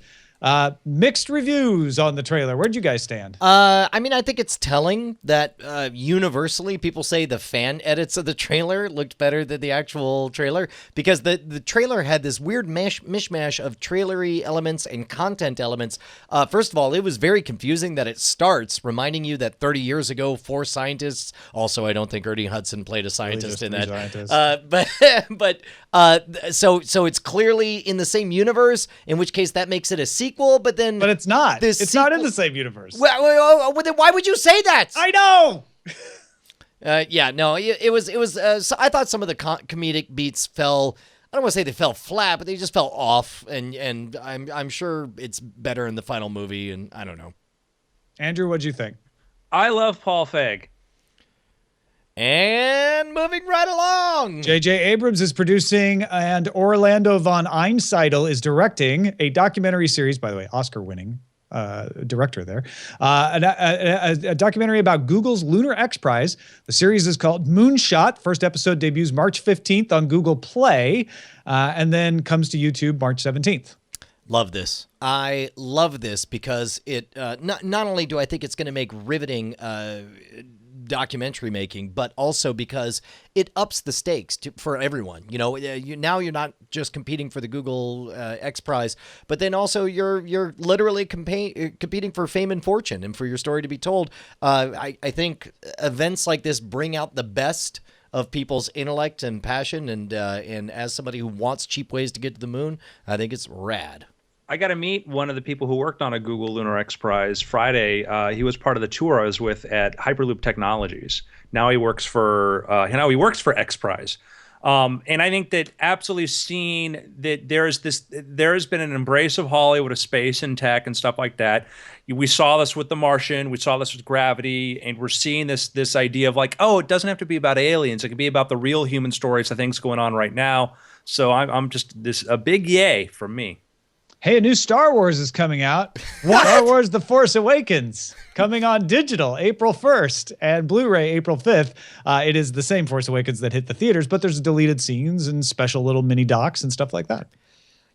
Mixed reviews on the trailer. Where'd you guys stand? I mean, I think it's telling that universally people say the fan edits of the trailer looked better than the actual trailer because the trailer had this weird mishmash of trailery elements and content elements. First of all, it was very confusing that it starts reminding you that 30 years ago, 4 scientists, also I don't think Ernie Hudson played a scientist in that. So it's clearly in the same universe, in which case that makes it a sequel, but it's not. It's not in the same universe. Well, then why would you say that? I know. It was. So I thought some of the comedic beats fell. I don't want to say they fell flat, but they just fell off. And I'm sure it's better in the final movie. And I don't know. Andrew, what'd you think? I love Paul Feig. And moving right along. J.J. Abrams is producing, and Orlando von Einsiedel is directing a documentary series, by the way, Oscar-winning director there, a documentary about Google's Lunar X Prize. The series is called Moonshot. First episode debuts March 15th on Google Play, and then comes to YouTube March 17th. Love this. I love this because it not only do I think it's going to make riveting documentary making, but also because it ups the stakes for everyone. You know, now you're not just competing for the Google X Prize, but then also you're literally competing for fame and fortune and for your story to be told. I think events like this bring out the best of people's intellect and passion, and as somebody who wants cheap ways to get to the moon, I think it's rad. I got to meet one of the people who worked on a Google Lunar X Prize Friday. He was part of the tour I was with at Hyperloop Technologies. Now he works for X Prize. And I think that absolutely seeing that there has been an embrace of Hollywood, of space and tech and stuff like that. We saw this with The Martian, we saw this with Gravity, and we're seeing this idea of like, oh, it doesn't have to be about aliens. It can be about the real human stories of things going on right now. So I'm just a big yay from me. Hey, a new Star Wars is coming out. What? Star Wars The Force Awakens, coming on digital April 1st and Blu-ray April 5th. It is the same Force Awakens that hit the theaters, but there's deleted scenes and special little mini docs and stuff like that.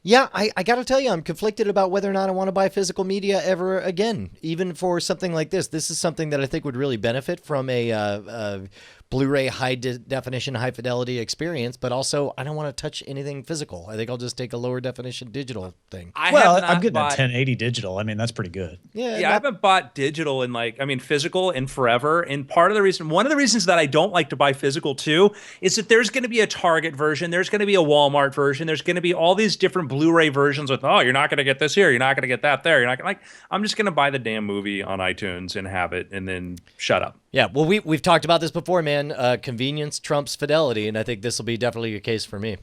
Yeah, I got to tell you, I'm conflicted about whether or not I want to buy physical media ever again, even for something like this. This is something that I think would really benefit from a Blu-ray high definition, high fidelity experience, but also I don't want to touch anything physical. I think I'll just take a lower definition digital thing. I'm getting a 1080 digital. I mean, that's pretty good. Yeah, I haven't bought digital in physical in forever. And one of the reasons that I don't like to buy physical too is that there's going to be a Target version, there's going to be a Walmart version, there's going to be all these different Blu-ray versions with, oh, you're not going to get this here, you're not going to get that there, you're not going to I'm just going to buy the damn movie on iTunes and have it and then shut up. Yeah, well, we've talked about this before, man. Convenience trumps fidelity, and I think this will be definitely a case for me.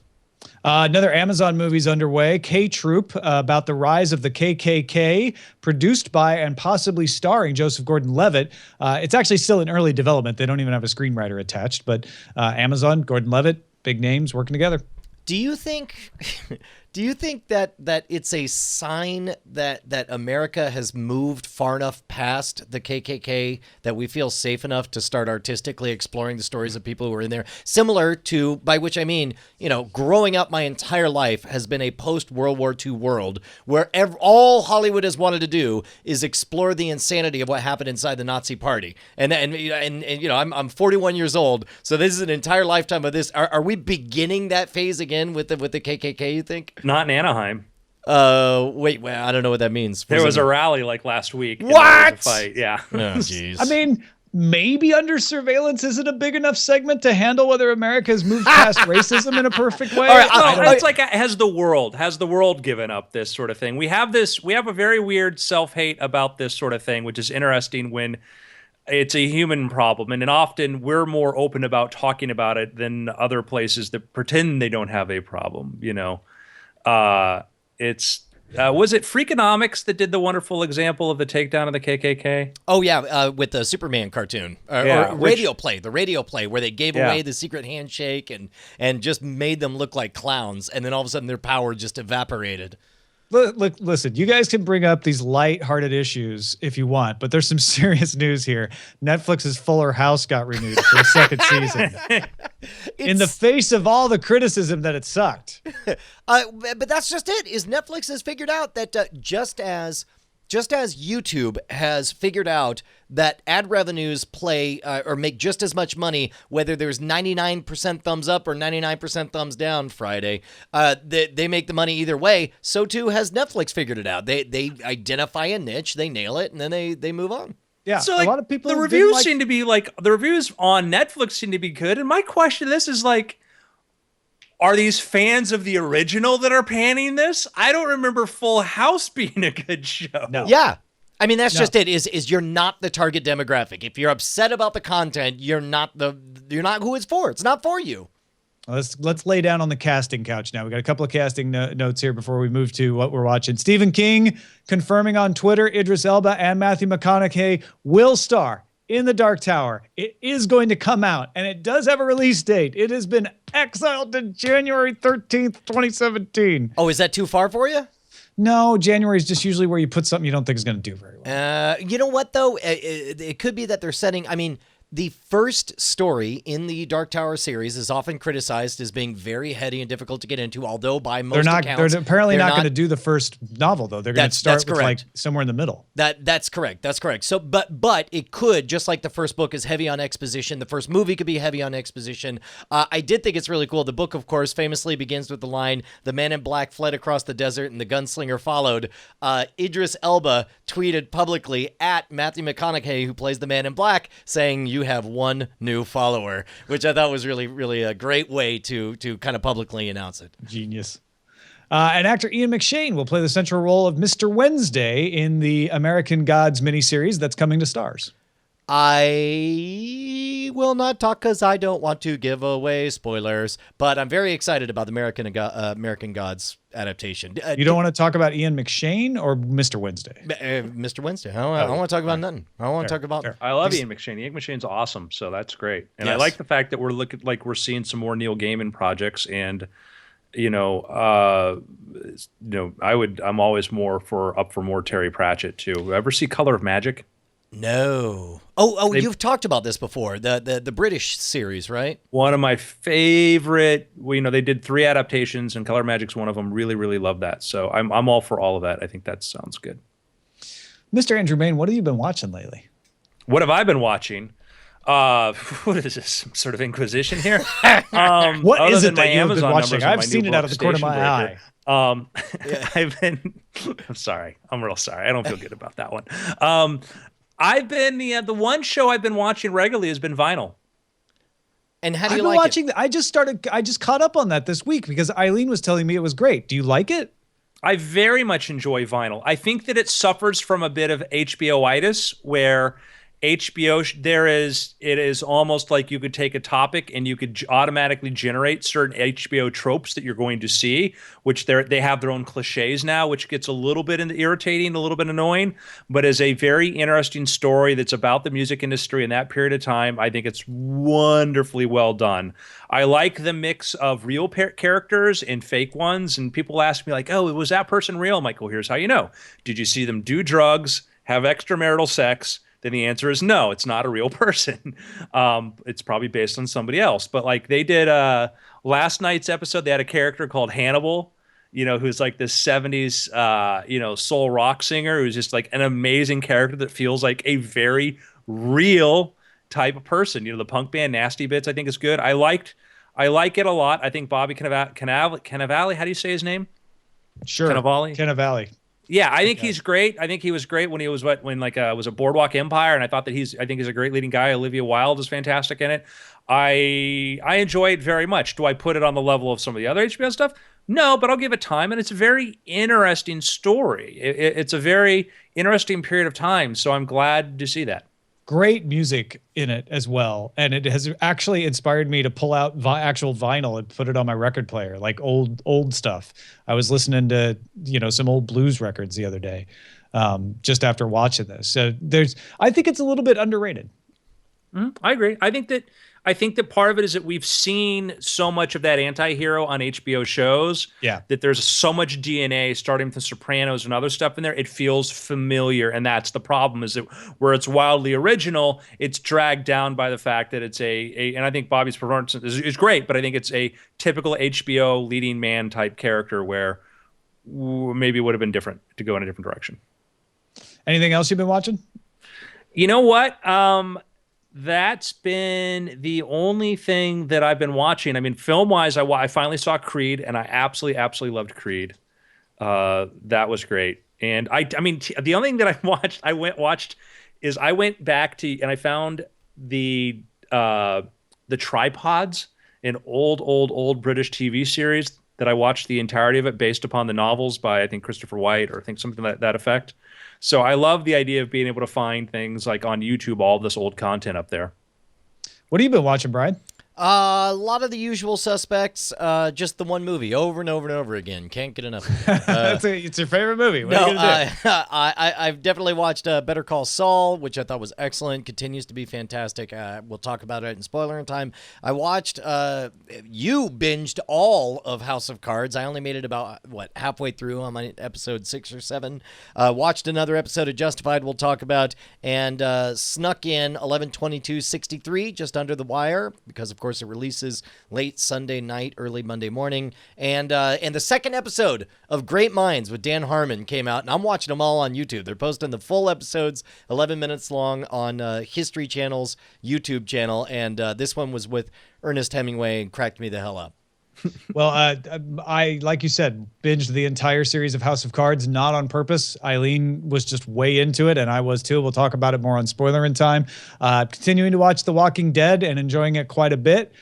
Another Amazon movie's underway, K-Troop, about the rise of the KKK, produced by and possibly starring Joseph Gordon-Levitt. It's actually still in early development. They don't even have a screenwriter attached, but Amazon, Gordon-Levitt, big names working together. Do you think that it's a sign that America has moved far enough past the KKK that we feel safe enough to start artistically exploring the stories of people who are in there? Similar to, by which I mean, growing up my entire life has been a post-World War II world where all Hollywood has wanted to do is explore the insanity of what happened inside the Nazi Party. And I'm 41 years old, so this is an entire lifetime of this. Are we beginning that phase again with the KKK, you think? Not in Anaheim. Wait, I don't know what that means. There was a rally like last week. and What? There was a fight. Yeah. Oh, jeez. I mean, maybe under surveillance isn't a big enough segment to handle whether America has moved past racism in a perfect way. All right, No, it's like, has the world given up this sort of thing? We have a very weird self-hate about this sort of thing, which is interesting when it's a human problem. And often we're more open about talking about it than other places that pretend they don't have a problem, was it Freakonomics that did the wonderful example of the takedown of the KKK? Oh yeah, with the Superman cartoon or radio play, the radio play where they gave away the secret handshake and just made them look like clowns, and then all of a sudden their power just evaporated. Look, listen, you guys can bring up these light-hearted issues if you want, but there's some serious news here. Netflix's Fuller House got renewed for a second season. In the face of all the criticism that it sucked. But that's just it, is Netflix has figured out that just as YouTube has figured out that ad revenues play or make just as much money whether there's 99% thumbs up or 99% thumbs down Friday, they make the money either way. So too has Netflix figured it out. They identify a niche, they nail it, and then they move on. Yeah, so a lot of people. The reviews seem to be like the reviews on Netflix seem to be good. And my question to this is like, are these fans of the original that are panning this? I don't remember Full House being a good show. No. Yeah. I mean, that's just it, is you're not the target demographic. If you're upset about the content, you're not who it's for. It's not for you. Let's lay down on the casting couch now. We got a couple of casting notes here before we move to what we're watching. Stephen King confirming on Twitter Idris Elba and Matthew McConaughey will star in The Dark Tower. It is going to come out, and it does have a release date. It has been exiled to January 13th, 2017. Oh, is that too far for you? No, January is just usually where you put something you don't think is going to do very well. You know what, though? It could be that they're setting... I mean, the first story in the Dark Tower series is often criticized as being very heady and difficult to get into, although by most accounts... They're apparently not going to do the first novel, though. They're going to start with like somewhere in the middle. That's correct. That's correct. So, but it could, just like the first book is heavy on exposition, the first movie could be heavy on exposition. I did think it's really cool. The book, of course, famously begins with the line, "The man in black fled across the desert and the gunslinger followed." Idris Elba tweeted publicly at Matthew McConaughey, who plays the man in black, saying, "You have one new follower," which I thought was really, really a great way to kind of publicly announce it. Genius. And actor Ian McShane will play the central role of Mr. Wednesday in the American Gods miniseries that's coming to Starz. I will not talk because I don't want to give away spoilers, but I'm very excited about the American Gods adaptation. You don't want to talk about Ian McShane or Mr. Wednesday? Mr. Wednesday. I don't want to talk about nothing. I don't want to talk about... I love Ian McShane. Ian McShane's awesome, so that's great. And I like the fact that we're seeing some more Neil Gaiman projects, and I'm always up for more Terry Pratchett too. Ever see Color of Magic? No. You've talked about this before. The British series, right? One of my favorite. They did 3 adaptations, and Color Magic's one of them. Really, really love that. So I'm all for all of that. I think that sounds good. Mr. Andrew Mayne, what have you been watching lately? What have I been watching? What is this? Some sort of inquisition here? What is it that you've been watching? I've seen it out of the corner of my eye. I'm sorry. I'm real sorry. I don't feel good about that one. The one show I've been watching regularly has been Vinyl. And how do you like it? I just caught up on that this week because Eileen was telling me it was great. Do you like it? I very much enjoy Vinyl. I think that it suffers from a bit of HBO-itis, where HBO, it is almost like you could take a topic and you could automatically generate certain HBO tropes that you're going to see, which they have their own cliches now, which gets a little bit irritating, a little bit annoying, but as a very interesting story that's about the music industry in that period of time, I think it's wonderfully well done. I like the mix of real characters and fake ones, and people ask me like, "Oh, was that person real?" I'm like, "Well, here's how you know. Did you see them do drugs, have extramarital sex?" Then the answer is no, it's not a real person. It's probably based on somebody else. But like they did last night's episode, they had a character called Hannibal, who's like this 70s, soul rock singer who's just like an amazing character that feels like a very real type of person. The punk band Nasty Bits, I think, is good. I like it a lot. I think Bobby Cannavale, how do you say his name? Sure. Cannavale. Yeah, I think he's great. I think he was great when he was was a Boardwalk Empire, and I think he's a great leading guy. Olivia Wilde is fantastic in it. I enjoy it very much. Do I put it on the level of some of the other HBO stuff? No, but I'll give it time, and it's a very interesting story. It's a very interesting period of time, so I'm glad to see that. Great music in it as well, and it has actually inspired me to pull out actual vinyl and put it on my record player, like old stuff. I was listening to some old blues records the other day, just after watching this. So I think it's a little bit underrated. I agree. I think that part of it is that we've seen so much of that anti-hero on HBO shows. Yeah. That there's so much DNA starting with The Sopranos and other stuff in there. It feels familiar, and that's the problem. Is that where it's wildly original, it's dragged down by the fact that it's and I think Bobby's performance is great, but I think it's a typical HBO leading man type character where maybe it would have been different to go in a different direction. Anything else you've been watching? You know what? That's been the only thing that I've been watching. I mean, film-wise, I finally saw Creed, and I absolutely loved Creed. That was great. And the only thing that I went back to, and I found the Tripods, an old British TV series that I watched the entirety of it based upon the novels by, I think, Christopher White, or I think something to that effect. So I love the idea of being able to find things like on YouTube, all this old content up there. What have you been watching, Brian? A lot of the usual suspects, just the one movie over and over and over again. Can't get enough. It's your favorite movie. What no, are you gonna do? I've definitely watched Better Call Saul, which I thought was excellent. Continues to be fantastic. We'll talk about it in spoiler in time. I watched, you binged all of House of Cards. I only made it about, halfway through on my episode 6 or 7. Watched another episode of Justified we'll talk about, and snuck in 11/22/63 just under the wire, because of course it releases late Sunday night, early Monday morning. And the second episode of Great Minds with Dan Harmon came out, and I'm watching them all on YouTube. They're posting the full episodes, 11 minutes long, on History Channel's YouTube channel. And this one was with Ernest Hemingway and cracked me the hell up. Well, I, like you said, binged the entire series of House of Cards, not on purpose. Eileen was just way into it, and I was too. We'll talk about it more on spoiler in time. Continuing to watch The Walking Dead and enjoying it quite a bit.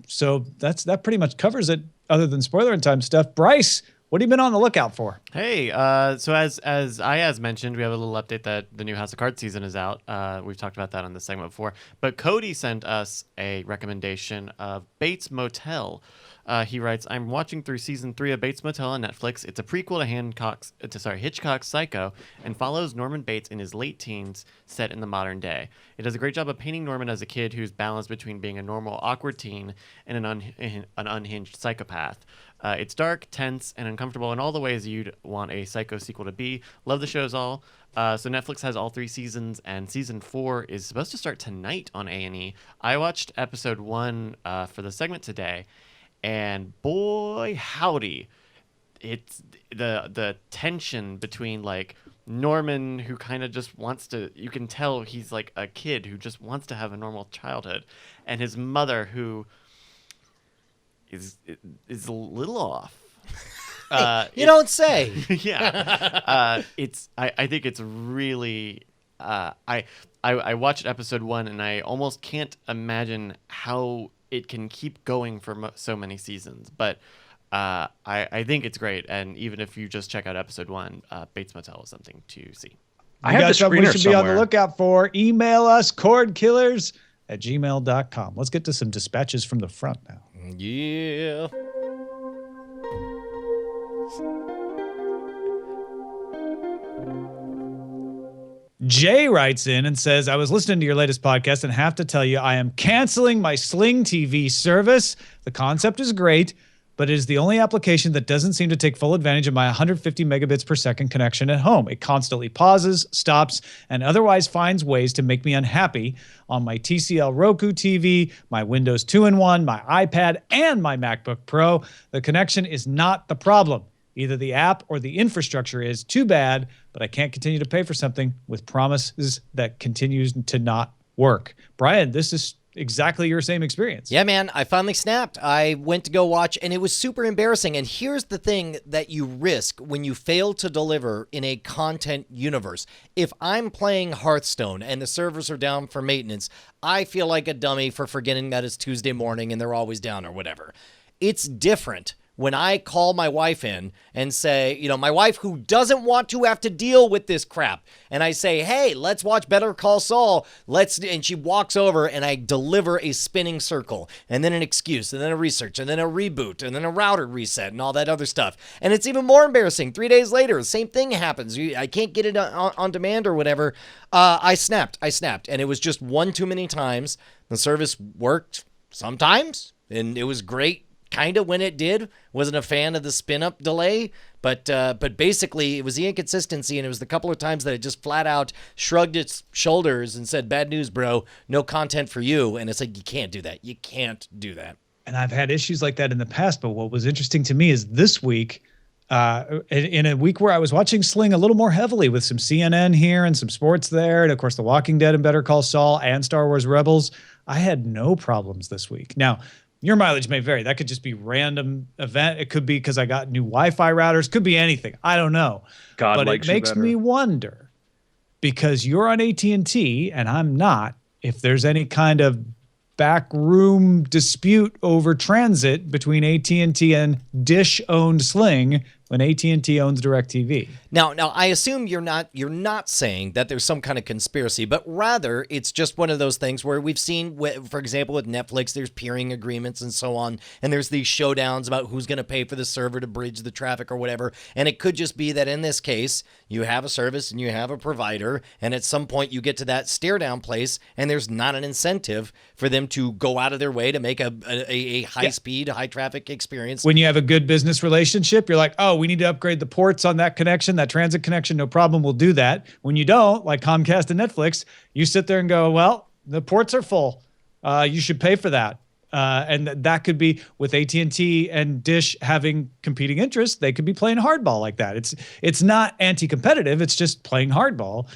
So that pretty much covers it, other than spoiler in time stuff. Bryce, what have you been on the lookout for? Hey, so as Ayaz mentioned, we have a little update that the new House of Cards season is out. We've talked about that on the segment before. But Cody sent us a recommendation of Bates Motel. He writes, I'm watching through season 3 of Bates Motel on Netflix. It's a prequel to Hitchcock's Psycho, and follows Norman Bates in his late teens, set in the modern day. It does a great job of painting Norman as a kid who's balanced between being a normal, awkward teen and an unhinged psychopath. It's dark, tense, and uncomfortable in all the ways you'd want a Psycho sequel to be. Love the shows all. So Netflix has all 3 seasons, and season 4 is supposed to start tonight on A&E. I watched episode 1 for the segment today, and boy howdy, it's the tension between like Norman, who kind of just wants to, you can tell he's like a kid who just wants to have a normal childhood, and his mother, who is a little off. You don't say. Yeah. I think it's really I watched episode 1, and I almost can't imagine how it can keep going for so many seasons, but I think it's great. And even if you just check out episode 1, Bates Motel is something to see. I have the something we screener should be on the somewhere. lookout for. Email us, cordkillers@gmail.com. Let's get to some dispatches from the front now. Yeah. Jay writes in and says, I was listening to your latest podcast and have to tell you I am canceling my Sling TV service. The concept is great, but it is the only application that doesn't seem to take full advantage of my 150 megabits per second connection at home. It constantly pauses, stops, and otherwise finds ways to make me unhappy on my TCL Roku TV, my Windows 2-in-1, my iPad, and my MacBook Pro. The connection is not the problem. Either the app or the infrastructure is too bad, but I can't continue to pay for something with promises that continues to not work. Brian, this is exactly your same experience. Yeah, man, I finally snapped. I went to go watch, and it was super embarrassing. And here's the thing that you risk when you fail to deliver in a content universe. If I'm playing Hearthstone and the servers are down for maintenance, I feel like a dummy for forgetting that it's Tuesday morning and they're always down or whatever. It's different when I call my wife in and say, you know, my wife who doesn't want to have to deal with this crap, and I say, hey, let's watch Better Call Saul. And she walks over and I deliver a spinning circle and then an excuse and then a research and then a reboot and then a router reset and all that other stuff. And it's even more embarrassing. 3 days later, the same thing happens. I can't get it on demand or whatever. I snapped. And it was just one too many times. The service worked sometimes and it was great. Kind of when it did. Wasn't a fan of the spin-up delay, but basically it was the inconsistency, and it was the couple of times that it just flat out shrugged its shoulders and said, bad news, bro, no content for you. And it's like, you can't do that. You can't do that. And I've had issues like that in the past, but what was interesting to me is this week, in a week where I was watching Sling a little more heavily with some CNN here and some sports there, and of course The Walking Dead and Better Call Saul and Star Wars Rebels, I had no problems this week. Now, your mileage may vary. That could just be random event. It could be because I got new Wi-Fi routers. Could be anything. I don't know. God but likes it makes me wonder, because you're on AT&T and I'm not, if there's any kind of backroom dispute over transit between AT&T and Dish-owned Sling when AT&T owns Direct TV. Now, I assume you're not saying that there's some kind of conspiracy, but rather it's just one of those things where we've seen, for example, with Netflix, there's peering agreements and so on, and there's these showdowns about who's going to pay for the server to bridge the traffic or whatever. And it could just be that in this case, you have a service and you have a provider, and at some point you get to that stare down place, and there's not an incentive for them to go out of their way to make a high speed, high traffic experience. When you have a good business relationship, you're like, oh, we need to upgrade the ports on that connection, that transit connection, no problem, we'll do that. When you don't, like Comcast and Netflix, you sit there and go, well, the ports are full. You should pay for that. And that could be with AT&T and Dish having competing interests. They could be playing hardball like that. It's not anti-competitive. It's just playing hardball.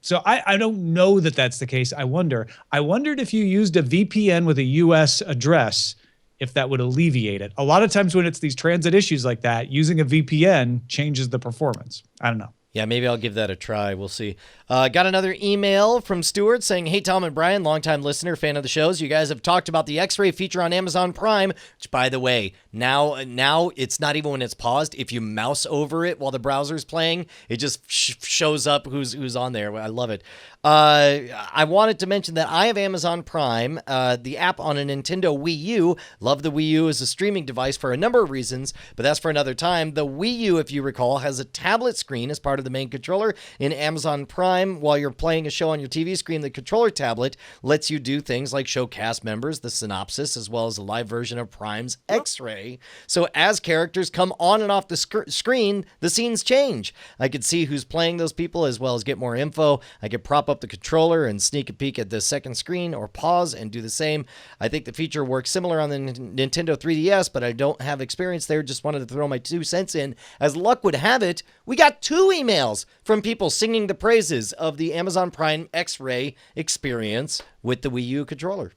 So I don't know that that's the case. I wondered if you used a VPN with a U.S. address, if that would alleviate it. A lot of times when it's these transit issues like that, using a VPN changes the performance. I don't know. Yeah, maybe I'll give that a try. We'll see. Got another email from Stuart saying, hey, Tom and Brian, longtime listener, fan of the shows. You guys have talked about the X-ray feature on Amazon Prime, which, by the way, now it's not even when it's paused. If you mouse over it while the browser's playing, it just shows up who's on there. I love it. I wanted to mention that I have Amazon Prime, the app on a Nintendo Wii U. Love the Wii U as a streaming device for a number of reasons, but that's for another time. The Wii U, if you recall, has a tablet screen as part of the main controller. In Amazon Prime, while you're playing a show on your TV screen, the controller tablet lets you do things like show cast members, the synopsis, as well as a live version of Prime's X-Ray. So as characters come on and off the screen, the scenes change. I could see who's playing those people as well as get more info. I could prop up the controller and sneak a peek at the second screen or pause and do the same. I think the feature works similar on the Nintendo 3DS, but I don't have experience there. Just wanted to throw my 2 cents in. As luck would have it, we got 2 emails from people singing the praises of the Amazon Prime X-Ray experience with the Wii U controller.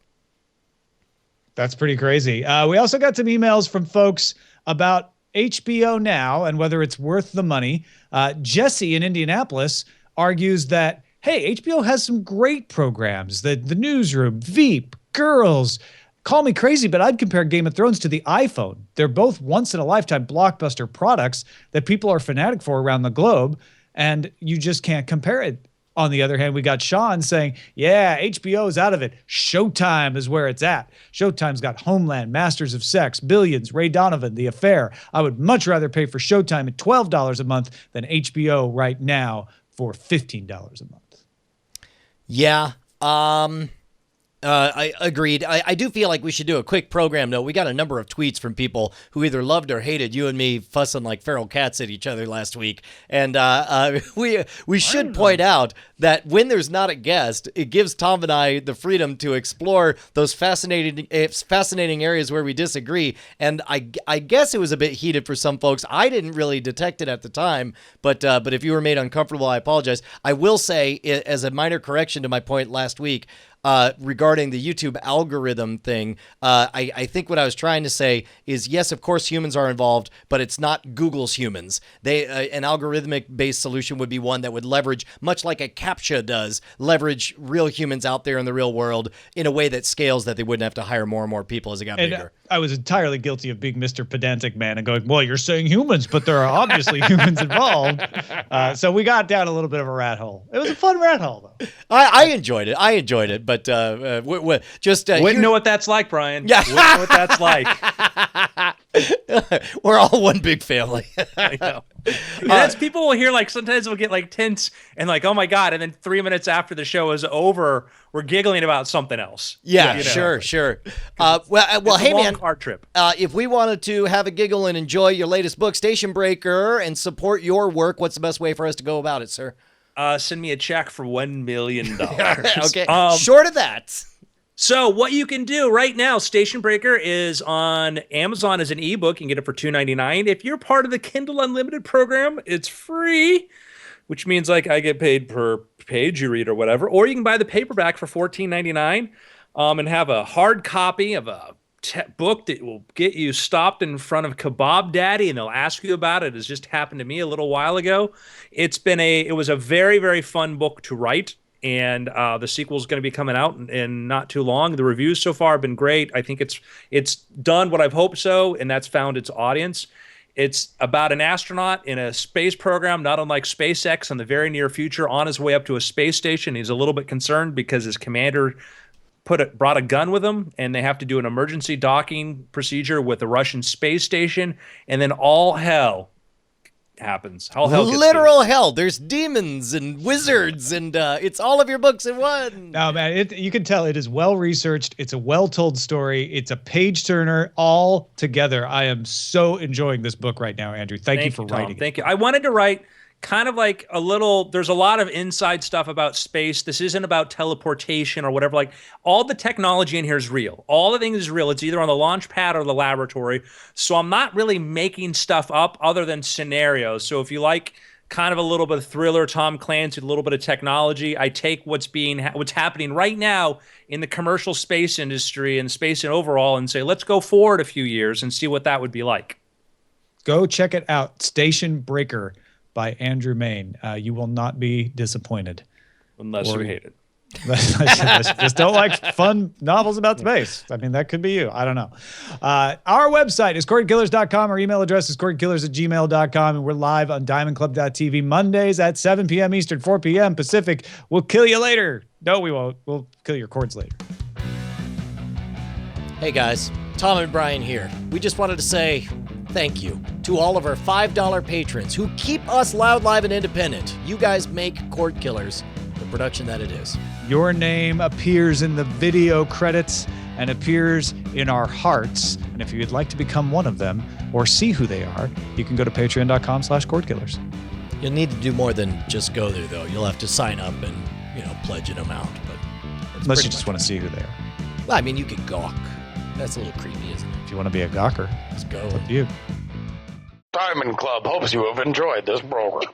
That's pretty crazy. We also got some emails from folks about HBO Now and whether it's worth the money. Jesse in Indianapolis argues that, hey, HBO has some great programs. The Newsroom, Veep, Girls. Call me crazy, but I'd compare Game of Thrones to the iPhone. They're both once-in-a-lifetime blockbuster products that people are fanatic for around the globe, and you just can't compare it. On the other hand, we got Sean saying, yeah, HBO's out of it. Showtime is where it's at. Showtime's got Homeland, Masters of Sex, Billions, Ray Donovan, The Affair. I would much rather pay for Showtime at $12 a month than HBO right now for $15 a month. Yeah, I agreed. I do feel like we should do a quick program, though. We got a number of tweets from people who either loved or hated you and me fussing like feral cats at each other last week. And we should point out that when there's not a guest, it gives Tom and I the freedom to explore those fascinating areas where we disagree. And I guess it was a bit heated for some folks. I didn't really detect it at the time, but if you were made uncomfortable, I apologize. I will say, as a minor correction to my point last week, regarding the YouTube algorithm thing. I think what I was trying to say is, yes, of course, humans are involved, but it's not Google's humans. An algorithmic-based solution would be one that would leverage, much like a CAPTCHA does, leverage real humans out there in the real world in a way that scales that they wouldn't have to hire more and more people as it got bigger. I was entirely guilty of being Mr. Pedantic Man and going, well, you're saying humans, but there are obviously humans involved. So we got down a little bit of a rat hole. It was a fun rat hole, though. I enjoyed it, but just... Wouldn't know what that's like, Brian. Yeah. Wouldn't know what that's like. We're all one big family. I know. That's people will hear, like, sometimes we'll get like tense and like, oh my God. And then 3 minutes after the show is over, we're giggling about something else. Yeah, sure. Well, hey, man, car trip. If we wanted to have a giggle and enjoy your latest book, Station Breaker, and support your work, what's the best way for us to go about it, sir? Send me a check for $1 million. Okay, short of that. So what you can do right now, Station Breaker is on Amazon as an ebook. You can get it for $2.99. If you're part of the Kindle Unlimited program, it's free, which means like I get paid per page you read or whatever. Or you can buy the paperback for $14.99 and have a hard copy of a book that will get you stopped in front of Kebab Daddy and they'll ask you about it. It has just happened to me a little while ago. It was a very, very fun book to write. And the sequel is going to be coming out in not too long. The reviews so far have been great. I think it's done what I've hoped so, and that's found its audience. It's about an astronaut in a space program, not unlike SpaceX, in the very near future, on his way up to a space station. He's a little bit concerned because his commander brought a gun with him, and they have to do an emergency docking procedure with the Russian space station, and then all hell happens. Literal hell. There's demons and wizards, and it's all of your books in one. No, man, you can tell it is well researched. It's a well told story. It's a page turner all together. I am so enjoying this book right now, Andrew. Thank you for writing. Thank you. I wanted to write kind of like there's a lot of inside stuff about space. This isn't about teleportation or whatever. Like, all the technology in here is real. All the things is real. It's either on the launch pad or the laboratory. So I'm not really making stuff up other than scenarios. So if you like kind of a little bit of thriller, Tom Clancy, a little bit of technology, I take what's happening right now in the commercial space industry and space and overall and say, let's go forward a few years and see what that would be like. Go check it out. Station Breaker by Andrew Mayne. You will not be disappointed. Unless you hate it. Just don't like fun novels about space. I mean, that could be you. I don't know. Our website is cordkillers.com. Our email address is cordkillers@gmail.com. And we're live on diamondclub.tv Mondays at 7 p.m. Eastern, 4 p.m. Pacific. We'll kill you later. No, we won't. We'll kill your cords later. Hey, guys. Tom and Brian here. We just wanted to say thank you to all of our $5 patrons who keep us loud, live, and independent. You guys make Cordkillers the production that it is. Your name appears in the video credits and appears in our hearts. And if you'd like to become one of them or see who they are, you can go to patreon.com/Cordkillers. You'll need to do more than just go there, though. You'll have to sign up and, pledge an amount. But unless you just want to see who they are. Well, I mean, you could gawk. That's a little creepy, isn't it? If you want to be a gawker, let's go. It's up to you. Diamond Club hopes you have enjoyed this program.